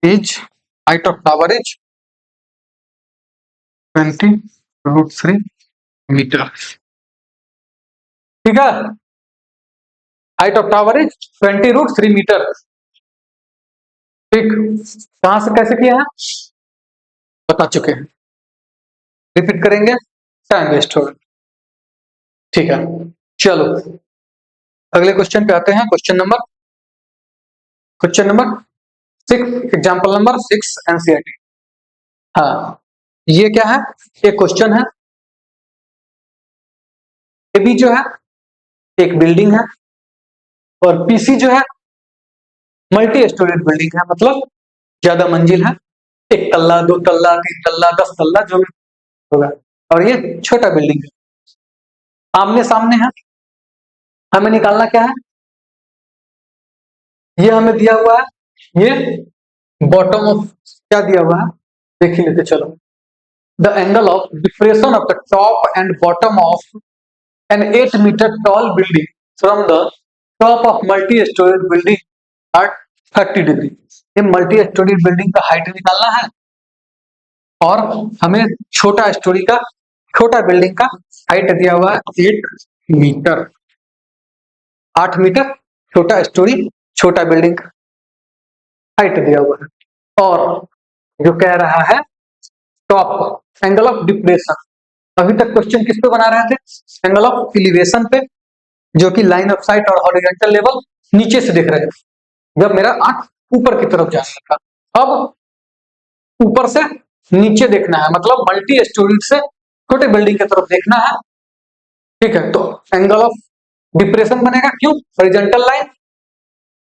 is, height of tower is 20 √3 metre, ठीक है, height of tower is 20 √3 metre, ठीक, कहां से कैसे किया है बता चुके हैं, रिपीट करेंगे टाइम वेस्ट होगा, ठीक है, चलो अगले क्वेश्चन पे आते हैं, question number 6, example number 6 NCERT, हाँ ये क्या है, एक क्वेश्चन है, एबी जो है एक बिल्डिंग है, और पीसी जो है मल्टी स्टोरेज बिल्डिंग है, मतलब ज्यादा मंजिल है, 1 तल्ला 2 तल्ला 3 तल्ला 10 तल्ला जो भी होगा, और ये छोटा बिल्डिंग है, आमने सामने है, हमें निकालना क्या है, ये हमें दिया हुआ है, ये बॉटम ऑफ क्या दिया हुआ है देख ही लेते चलो, the angle of depression of the top and bottom of an 8 metre tall building from the top of multi storage building are 30 degree. ये मल्टी स्टोरी बिल्डिंग का हाइट निकालना है और हमें छोटा बिल्डिंग का हाइट दिया हुआ है 8 मीटर, 8 मीटर छोटा स्टोरी छोटा बिल्डिंग का हाइट दिया हुआ है। और जो कह रहा है टॉप एंगल ऑफ डिप्रेशन, अभी तक क्वेश्चन किस पे बना रहे थे, एंगल ऑफ एलिवेशन पे, जो कि लाइन ऑफ साइट और हॉरिजॉन्टल लेवल नीचे से देख रहे थे जब मेरा आंख ऊपर की तरफ जा रहा था। अब ऊपर से नीचे देखना है, मतलब मल्टी स्टोरी से छोटे बिल्डिंग की तरफ देखना है, ठीक है। तो एंगल ऑफ डिप्रेशन बनेगा, क्यों, हॉरिजॉन्टल लाइन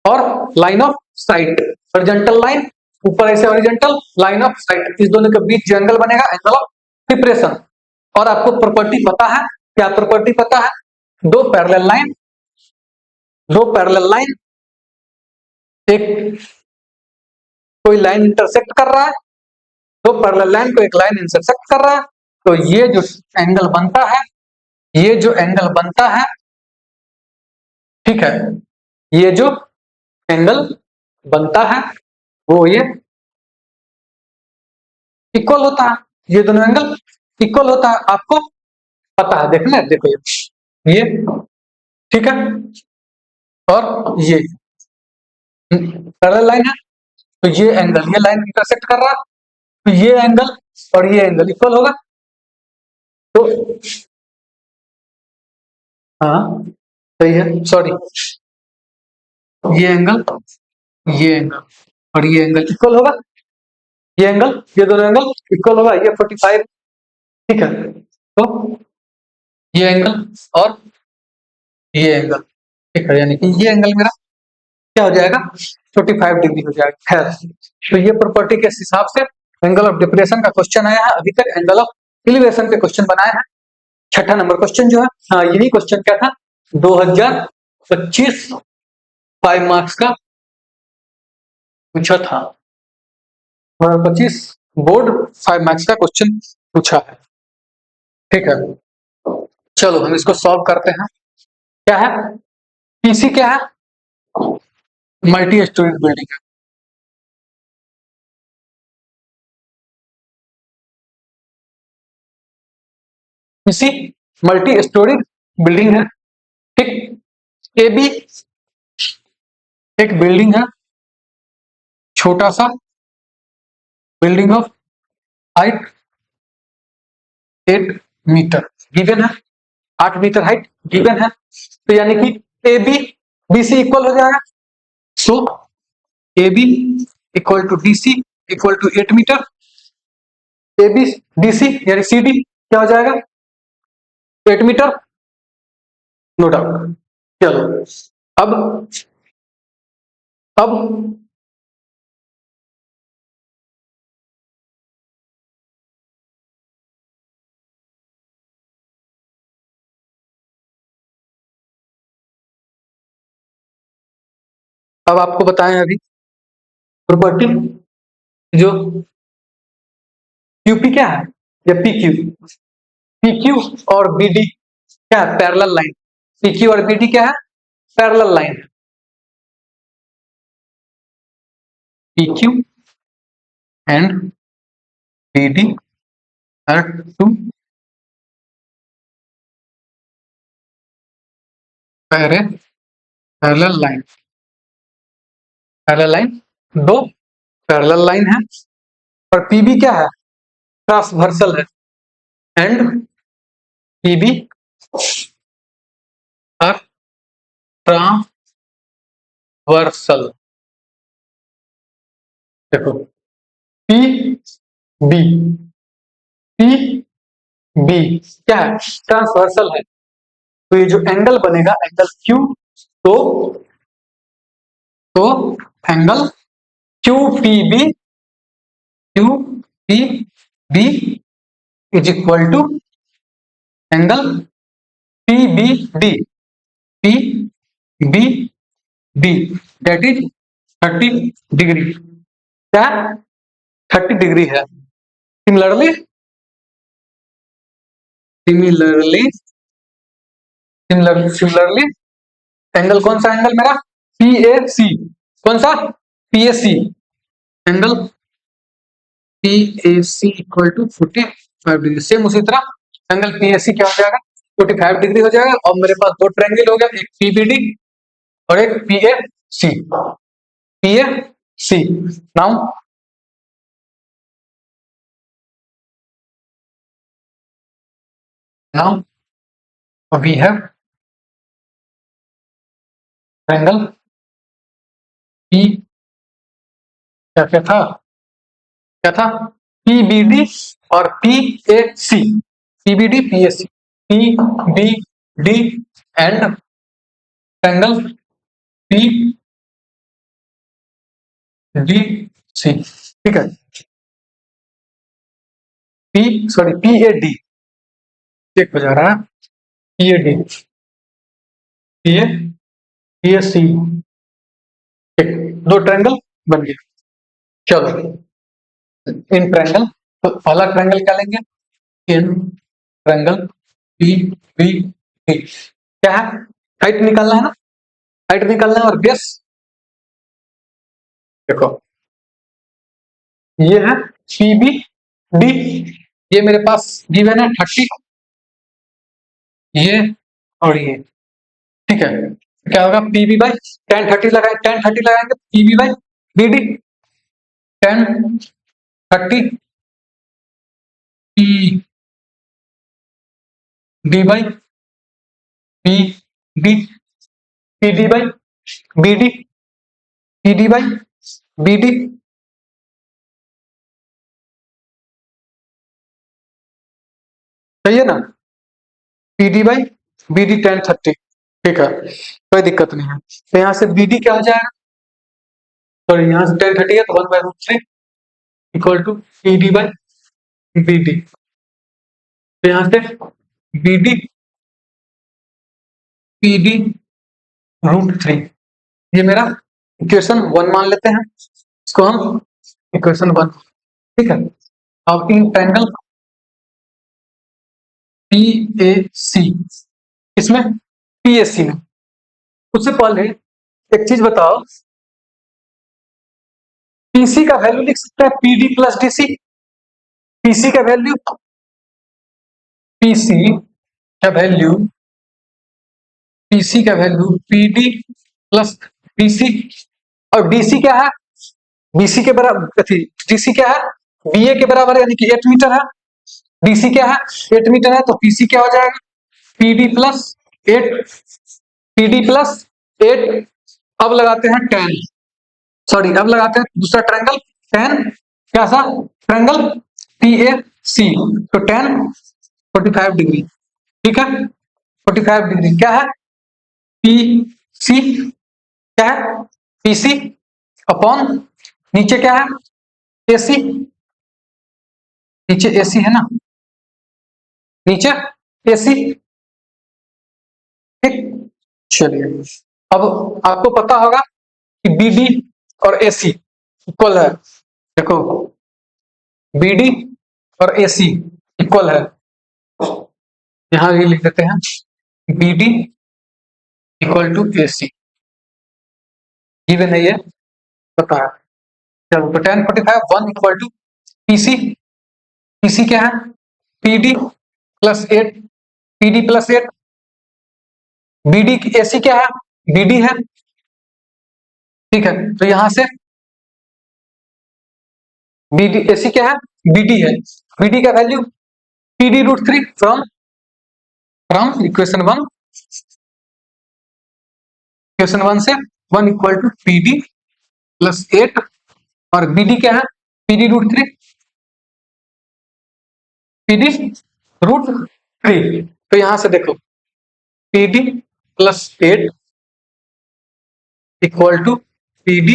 और line of site, horizontal line ऊपर ऐसे हॉरिजॉन्टल, लाइन ऑफ साइट, इस दोनों के बीच जो एंगल बनेगा एंगल ऑफ डिप्रेशन। और आपको प्रॉपर्टी पता है, क्या प्रॉपर्टी पता है, दो पैरेलल लाइन एक कोई लाइन इंटरसेक्ट कर रहा है, दो पैरेलल लाइन को एक लाइन इंटरसेक्ट कर रहा है, तो ये जो एंगल बनता है, ठीक है, ये जो एंगल बनता है वो ये इक्वल होता है, ये दोनों एंगल इक्वल होता है, आपको पता है, देखना है, देखो ये ठीक है, और ये पैरेलल लाइन है, तो ये एंगल ये लाइन इंटरसेक्ट कर रहा है, तो ये एंगल और ये एंगल इक्वल होगा। तो हाँ सही है, सॉरी, ये एंगल और ये एंगल इक्वल होगा, ये दोनों एंगल इक्वल होगा, ये 45, ठीक है। तो ये एंगल और ये एंगल, ठीक है, यानी कि ये एंगल मेरा क्या हो जाएगा, 45 डिग्री हो जाएगा। खैर, तो ये प्रॉपर्टी के हिसाब से एंगल ऑफ डिप्रेशन का क्वेश्चन आया है, अभी तक एंगल ऑफ एलिवेशन पे क्वेश्चन बनाया है। छठा नंबर क्वेश्चन जो है, हाँ यही क्वेश्चन क्या था, 2025 5 मार्क्स का पूछा था, 2025 बोर्ड 5 मार्क्स का क्वेश्चन पूछा है, ठीक है। चलो हम इसको सॉल्व करते हैं। क्या है, पीसी क्या है, मल्टी स्टोरेज बिल्डिंग है, पीसी मल्टी स्टोरेज बिल्डिंग है, ठीक। ए बी एक बिल्डिंग है, छोटा सा building of height 8 metre given है, 8 मीटर हाइट गिवन है, तो यानी कि A B B C equal हो जाएगा, so A B equal to D C equal to 8 metre, A B D C यानी सी डी क्या हो जाएगा, 8 मीटर, नो डाउट। चलो अब अब अब आपको बताएं अभी प्रॉपर्टी, जो क्यूपी क्या है, या पीक्यू, पीक्यू और बीडी क्या है, पैरेलल लाइन, पीक्यू और बीडी क्या है, parallel line, PQ and BD are two parallel line, दो पैरेलल लाइन है, और पीबी क्या है, ट्रांसवर्सल है, एंड पीबी आर ट्रांसवर्सल, देखो पी बी पी बी क्या है, ट्रांसवर्सल है, तो ये जो एंगल बनेगा एंगल क्यू, तो angle Q P B is equal to angle P B D that is 30 degree, क्या 30 डिग्री है। सिमिलरली एंगल कौन सा एंगल मेरा, पी ए सी, कौन सा PAC angle PAC equal to 45 degree. Same उसी तरह एंगल PAC क्या हो जाएगा 45 डिग्री हो जाएगा। और मेरे पास दो ट्रायंगल हो गया, एक PBD और एक PAC। PAC now we have triangle P क्या था PBD और PAC। PBD PAC PBD and triangle PDC। ठीक है, PAD चेक हो जा रहा है। PAD PAC दो ट्रायंगल बन गए। चलो इन ट्रायंगल, तो पहला ट्रायंगल क्या लेंगे, इन ट्रायंगल PBD क्या है, हाइट निकालना है ना, हाइट निकालना है और बेस देखो ये है PBD, ये मेरे पास गिवन है 30, ये और ये। ठीक है, क्या होगा PB बाई tan 30 लगाएंगे PB by BD tan 30 PD by BD PD by BD PD by BD सही है ना, PD बाई BD tan 30। ठीक है, कोई दिक्कत नहीं है। तो यहाँ से BD क्या हो जाएगा, तो यहाँ से tan 30 है तो 1/√3 equal to PD by BD। तो यहाँ से BD PD √3, ये मेरा इक्वेशन 1 मान लेते हैं, इसको हम इक्वेशन 1। ठीक है, अब इन ट्रायंगल PAC इसमें PAC में, उससे पहले एक चीज बताओ, PC का वैल्यू लिख सकते हैं PD प्लस DC। PC का वैल्यू PC का वैल्यू PC का वैल्यू PD प्लस DC, और DC क्या है, BC के बराबर, DC क्या है BA के बराबर है, यानी कि 8 मीटर है। DC क्या है 8 मीटर है, तो PC क्या हो जाएगा PD प्लस 8, PD प्लस 8। अब लगाते हैं tan, सॉरी अब लगाते हैं दूसरा ट्रायंगल tan, क्या सा ट्रायंगल PAC, तो tan 45 डिग्री। ठीक है, 45 डिग्री क्या है PC, क्या है PC अपॉन नीचे क्या है AC, नीचे AC है ना, नीचे AC। ठीक, चलिए अब आपको पता होगा कि BD और AC इक्वल है। देखो BD और AC इक्वल है, यहां ये लिख देते हैं BD equal to AC, given है ये पता है। चलो तो tan 45 1 equal to PC, PC क्या है PD plus 8, PD plus 8, BD AC क्या है BD है। ठीक है, तो यहां से BD AC क्या है BD है, BD का value PD √3 from equation 1, equation 1 से 1 इक्वल टू PD प्लस 8 और BD क्या है PD √3, PD √3। तो यहां से देखो PD plus 8 equal to PD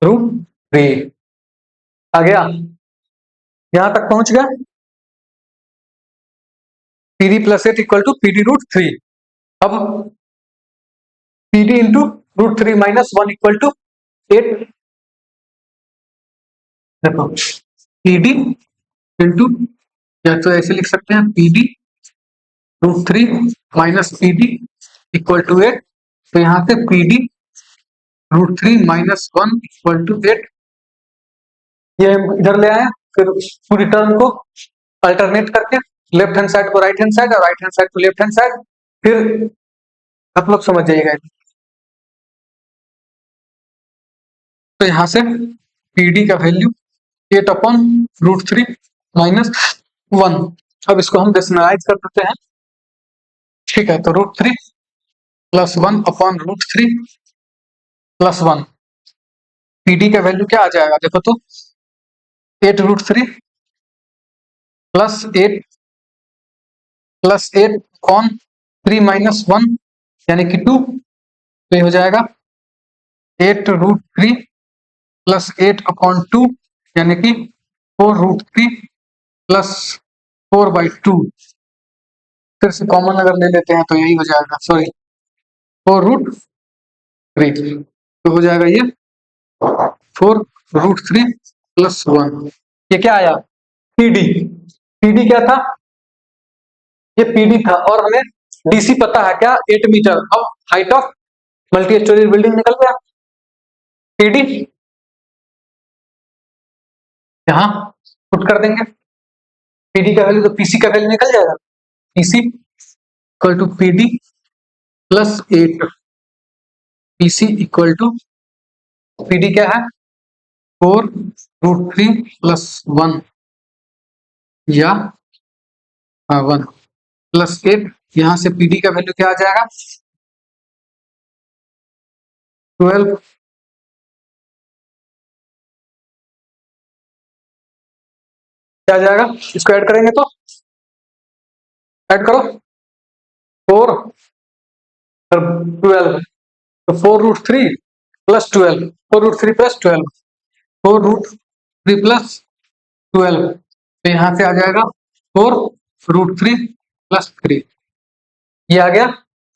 √3 आ गया, यहां तक पहुंच गया। PD plus 8 equal to PD √3। अब PD into √3 minus 1 equal to 8, देखो PD इंटू, या तो ऐसे लिख सकते हैं PD √3 minus PD equal to 8। तो यहां से PD √3 - 1 = 8। ये हम इधर ले आए, फिर पूरी टर्म को अल्टरनेट करके लेफ्ट हैंड साइड को राइट हैंड साइड और राइट हैंड साइड को लेफ्ट हैंड साइड, फिर आप लोग समझ जाइएगा। तो यहां से PD का वैल्यू 8/√3 - 1। अब इसको हम डेसिमलाइज कर देते हैं। ठीक है, तो √3 + 1/√3 + 1, PD का वैल्यू क्या आ जाएगा देखो तो, 8√3 + 8 + 8/3 - 1 यानी कि 2, तो ये हो जाएगा 8√3 + 8/2 यानी कि 4√3 + 4/2। फिर से कॉमन अगर ले लेते हैं तो यही हो जाएगा, सॉरी 4√3, तो हो जाएगा ये 4√3 + 1। ये क्या आया? PD। PD क्या था? ये PD था, और हमें DC पता है क्या? 8 मीटर। अब height of multi storey building निकल गया। PD यहां पुट कर देंगे, PD का वैल्यू, तो PC का वैल्यू निकल जाएगा। PC = PD + 8। PC = PD क्या है? 4√3 + 1 या 1 + 8। यहां से PD का वैल्यू क्या आ जाएगा? 12। क्या आ जाएगा? इसको ऐड करेंगे तो ऐड करो, 4 और 12, तो 4√3 + 12, 4√3 + 12, 4√3 + 12, तो यहां से आ जाएगा 4√3 + 3। ये आ गया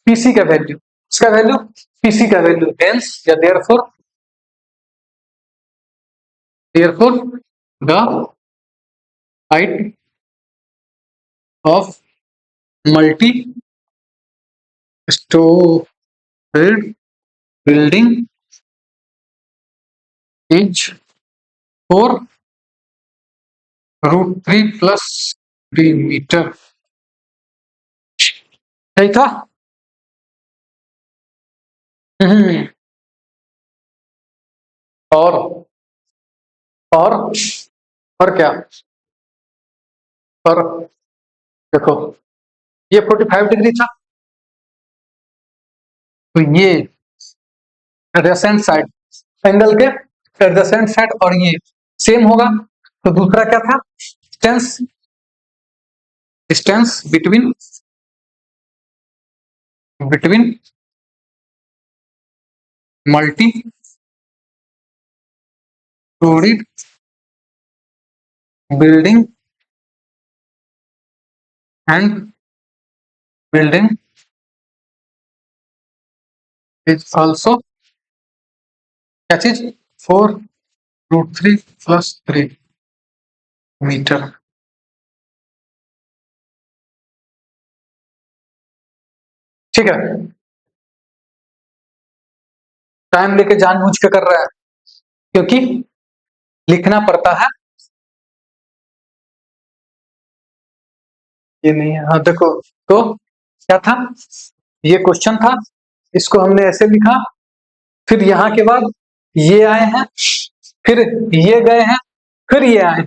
PC का वैल्यू। इसका वैल्यू, PC का वैल्यू, हेंस या therefore the height of multi storeyed building is 4√3 + 3 metre. सही था? हम्म। और और और क्या? और देखो, ये 45 डिग्री था, तो ये एडजेसेंट साइड, एंगल के एडजेसेंट साइड, और ये सेम होगा। तो दूसरा क्या था? Distance, distance between multi storeyed building and building is also क्या चीज? 4√3 + 3 मीटर। ठीक है, टाइम लेके जानबूझ के कर रहा है, क्योंकि लिखना पड़ता है। ये नहीं है, हाँ देखो, तो क्या था? ये क्वेश्चन था, इसको हमने ऐसे लिखा, फिर यहाँ के बाद ये आए हैं, फिर ये गए हैं, फिर ये आए हैं।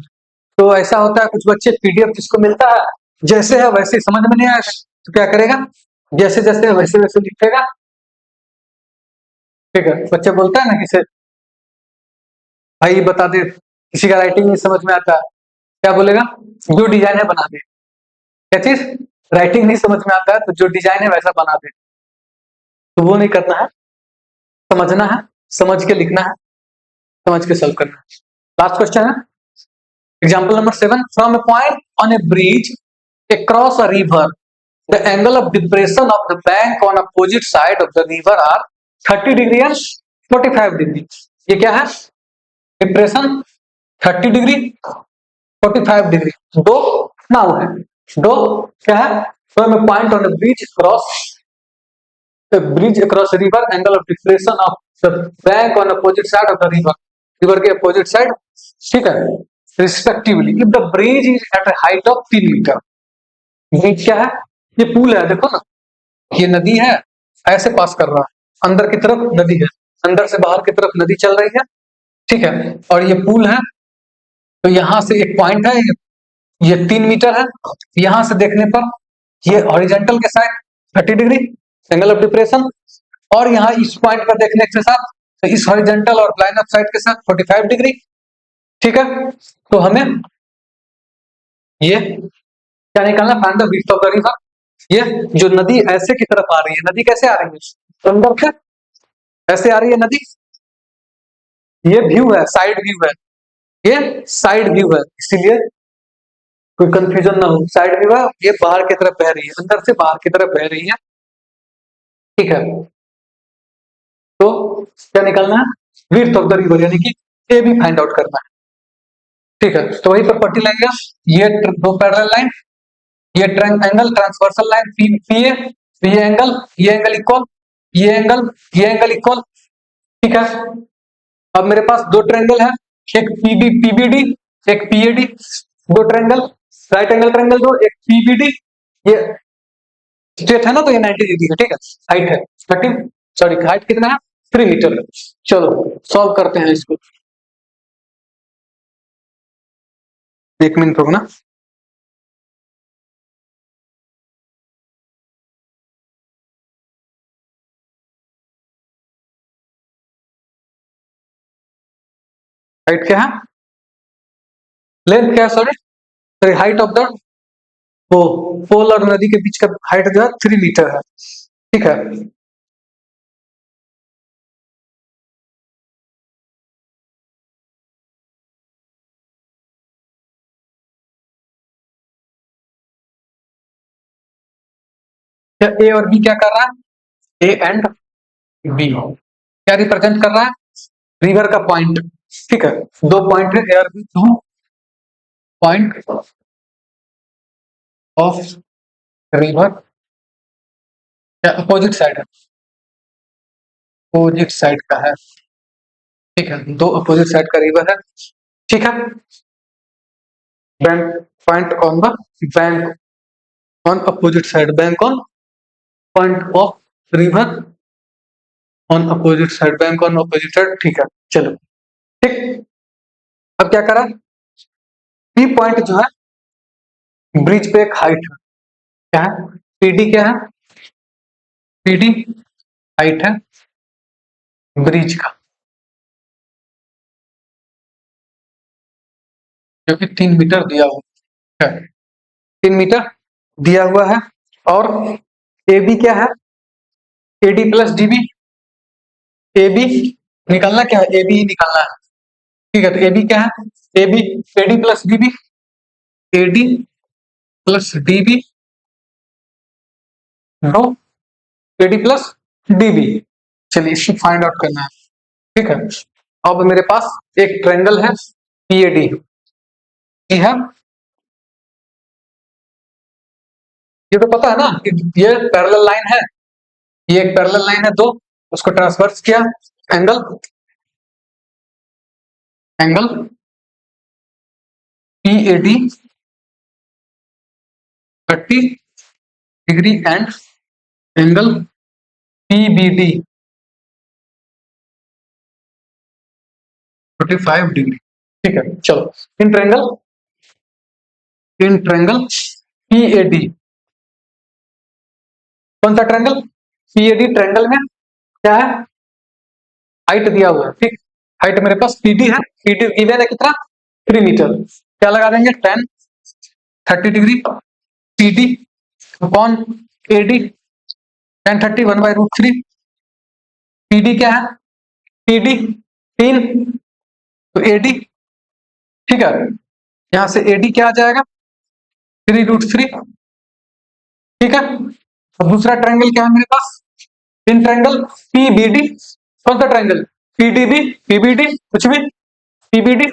तो ऐसा होता है, कुछ बच्चे PDF जिसको मिलता है जैसे है वैसे समझ में नहीं आएगा, तो क्या करेगा? जैसे जैसे वैसे वैसे लिखेगा। ठीक है, बच्चे बोलता है ना किसे, भाई बता दे, किसी का राइटिंग नहीं समझ में आता, क्या बोलेगा? जो डिजाइन है बना दे। क्या चीज? राइटिंग नहीं समझ में आता है तो जो डिजाइन है वैसा बना दे। तो वो नहीं करना है, समझना है, समझ के लिखना है, समझ के सॉल्व करना है। लास्ट क्वेश्चन है, example number 7। From a point on a bridge across a river, the angle of depression of the bank on opposite side of the river are 30 degree and 45 degree. ये क्या है? Depression 30 degree, 45 degree, दो नाउ है। दो क्या है? From a point on a bridge across a river, angle of depression of the bank on opposite side of the river, river के अपोजिट साइड, ठीक है, respectively if the bridge is at a height of 3 metre. Bridge क्या है? ये पुल है, देखो ना, ये नदी है, ऐसे पास कर रहा है, अंदर की तरफ नदी है, अंदर से बाहर की तरफ नदी चल रही है, ठीक है, और ये पुल है। तो यहां से एक पॉइंट है, ये 3 मीटर है, यहां से देखने पर ये हॉरिजेंटल के side 30 degree angle of depression, और यहाँ इस पॉइंट पर देखने के साथ तो इस हॉरिजेंटल और लाइन ऑफ साइड के साथ 45 डिग्री, ठीक है। तो हमें ये क्या निकालना? Find the width of the river. ये जो नदी ऐसे की तरफ आ रही है, नदी कैसे आ रही है? अंदर से ऐसे आ रही है नदी, ये व्यू है, साइड व्यू है, ये साइड व्यू है, इसीलिए कोई कंफ्यूजन ना हो, साइड व्यू है, ये बाहर की तरफ बह रही है, अंदर से बाहर की तरफ बह रही है, ठीक है। तो क्या निकालना है? विड्थ ऑफ द रिवर, यानी कि ए भी फाइंड आउट करना है, ठीक है। तो वही प्रॉपर्टी लेंगे, ये दो पैरेलल लाइन, ये angle transversal line P A, ये एंगल इक्वल, ये एंगल इक्वल, ठीक है। अब मेरे पास दो ट्रायंगल है, एक पीबीडी, एक पीएडी, दो ट्रायंगल, राइट एंगल ट्रायंगल दो, एक पीबीडी, ये स्ट्रेट है ना, तो ये 90 डिग्री है, ठीक है। हाइट है 30, सॉरी हाइट कितना है? 3 मीटर। चलो सॉल्व करते हैं इसको, 1 मिनट रुकना। हाइट क्या है? लेंथ क्या है? सॉरी हाइट ऑफ द पोल और नदी के बीच का हाइट जो है 3 मीटर है, ठीक है। ए और बी क्या कर रहा है? ए एंड बी क्या रिप्रेजेंट कर रहा है? रिवर का पॉइंट, ठीक है। दो पॉइंट है ए और B, two point of river, क्या अपोजिट साइड है? अपोजिट साइड का है, ठीक है, दो अपोजिट साइड का रिवर है, ठीक है। Bank point on the bank on opposite side, bank on point of river on opposite side, bank on opposite side, ठीक है। चलो ठीक, अब क्या करा? पी पॉइंट जो है ब्रिज पे एक हाइट है, क्या है? पीडी क्या है? पीडी हाइट है ब्रिज का, जो कि 3 मीटर दिया हुआ है, 3 मीटर दिया हुआ है। और ए बी क्या है? AD plus DB, A B निकालना, क्या है? ए बी निकालना है, ठीक है। तो ए बी क्या है? A B AD plus DB, AD plus DB, no AD plus DB. चलिए इसको फाइंड आउट करना है, ठीक है। अब मेरे पास एक ट्रायंगल है पीएडी, है, ये तो पता है ना कि ये पैरेलल लाइन है, ये एक पैरेलल लाइन है, दो उसको ट्रांसवर्स किया, angle angle PAD 30 degree and angle PBD 45 degree, ठीक है। चलो इन ट्रायंगल पीएडी, कौन सा ट्रायंगल? पीएडी ट्रायंगल में क्या है? हाइट दिया हुआ है, ठीक, हाइट मेरे पास पीडी है, पीडी गिवन है कितना? 3 मीटर। क्या लगा देंगे? 10 30 degree PD upon AD, 10 30 1/√3, PD क्या है? पीडी 3, तो एडी, ठीक है, यहां से एडी क्या आ जाएगा? 3√3, ठीक है। अब दूसरा ट्रायंगल क्या है मेरे पास? इन ट्रायंगल पीबीडी, कौन सा ट्रायंगल? पीडीबी, पीबीडी, कुछ भी, पीबीडी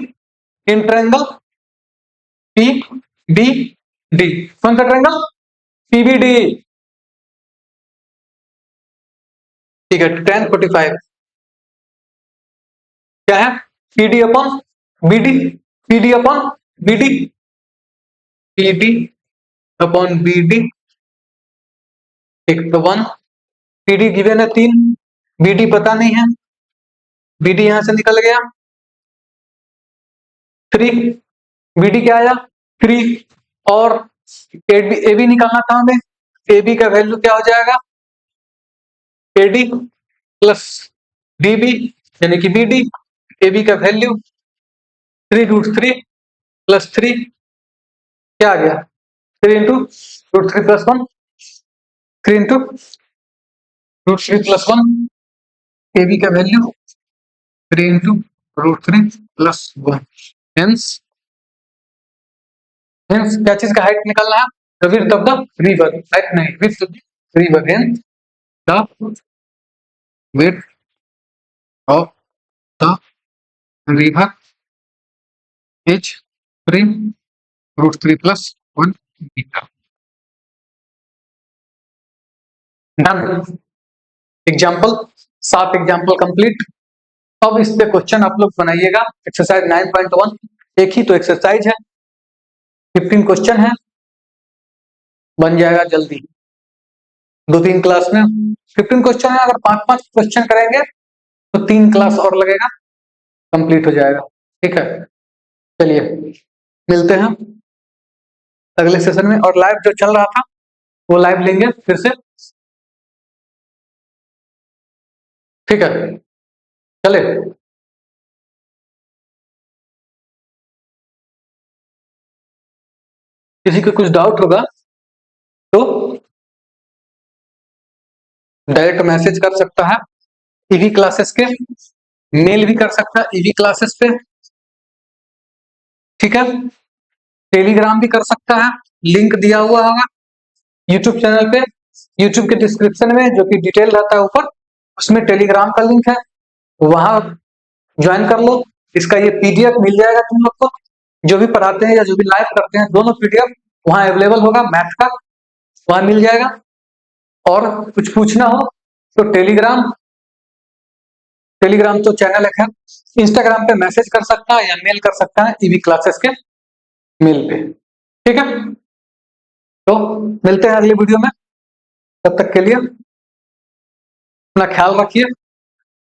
इन ट्रायंगल पी डी डी, कौन सा ट्रायंगल? पीबीडी, ठीक है। 10 45 क्या है, PD upon BD, PD upon BD, PD upon BD, एक तो 1, पीडी गिवन है 3, बीडी पता नहीं है, बीडी यहां से निकल गया 3, बीडी क्या आया 3, और ए बी निकालना था हमें, ए बी का वैल्यू क्या हो जाएगा, एडी प्लस डीबी यानी कि बीडी, ए बी का वैल्यू 3√3 प्लस 3 क्या आ गया 3 into √3 plus 1, 3 into √3 plus 1, A B का वैल्यू 3 इंटू √3 प्लस 1, हेंस क्या चीज का हाइट निकालना है, the width of the river, height नहीं width of the river, hence the width of the river is 3√3 plus 1 metre. Done, example 7 example complete. अब इस पे क्वेश्चन आप लोग बनाइएगा, एक्सरसाइज 9.1, एक ही तो एक्सरसाइज है, 15 क्वेश्चन है, बन जाएगा जल्दी 2-3 क्लास में। 15 क्वेश्चन है, अगर 5-5 क्वेश्चन करेंगे तो 3 क्लास और लगेगा, कंप्लीट हो जाएगा। ठीक है, चलिए मिलते हैं अगले सेशन में, और लाइव जो चल रहा था वो लाइव लेंगे फिर से। ठीक है, चले, किसी को कुछ डाउट होगा तो डायरेक्ट मैसेज कर सकता है ईवी क्लासेस के, मेल भी कर सकता है ईवी क्लासेस पे, ठीक है, टेलीग्राम भी कर सकता है, लिंक दिया हुआ होगा यूट्यूब चैनल पे, यूट्यूब के डिस्क्रिप्शन में जो कि डिटेल रहता है ऊपर, उसमें टेलीग्राम का लिंक है, वहां ज्वाइन कर लो। इसका ये पीडीएफ मिल जाएगा तुम लोग को, जो भी पढ़ाते हैं या जो भी लाइव करते हैं दोनों पीडीएफ वहां अवेलेबल होगा, मैथ का वहां मिल जाएगा। और कुछ पूछना हो तो टेलीग्राम तो चैनल है, इंस्टाग्राम पे मैसेज कर सकता है या मेल कर सकता है ईवी क्लासेस के मेल पे। ठीक है, तो मिलते हैं अगली वीडियो में, तब तक के लिए अपना ख्याल रखिए,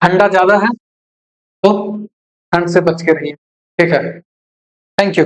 ठंडा ज्यादा है तो ठंड से बच के रहिए। ठीक है, थैंक यू।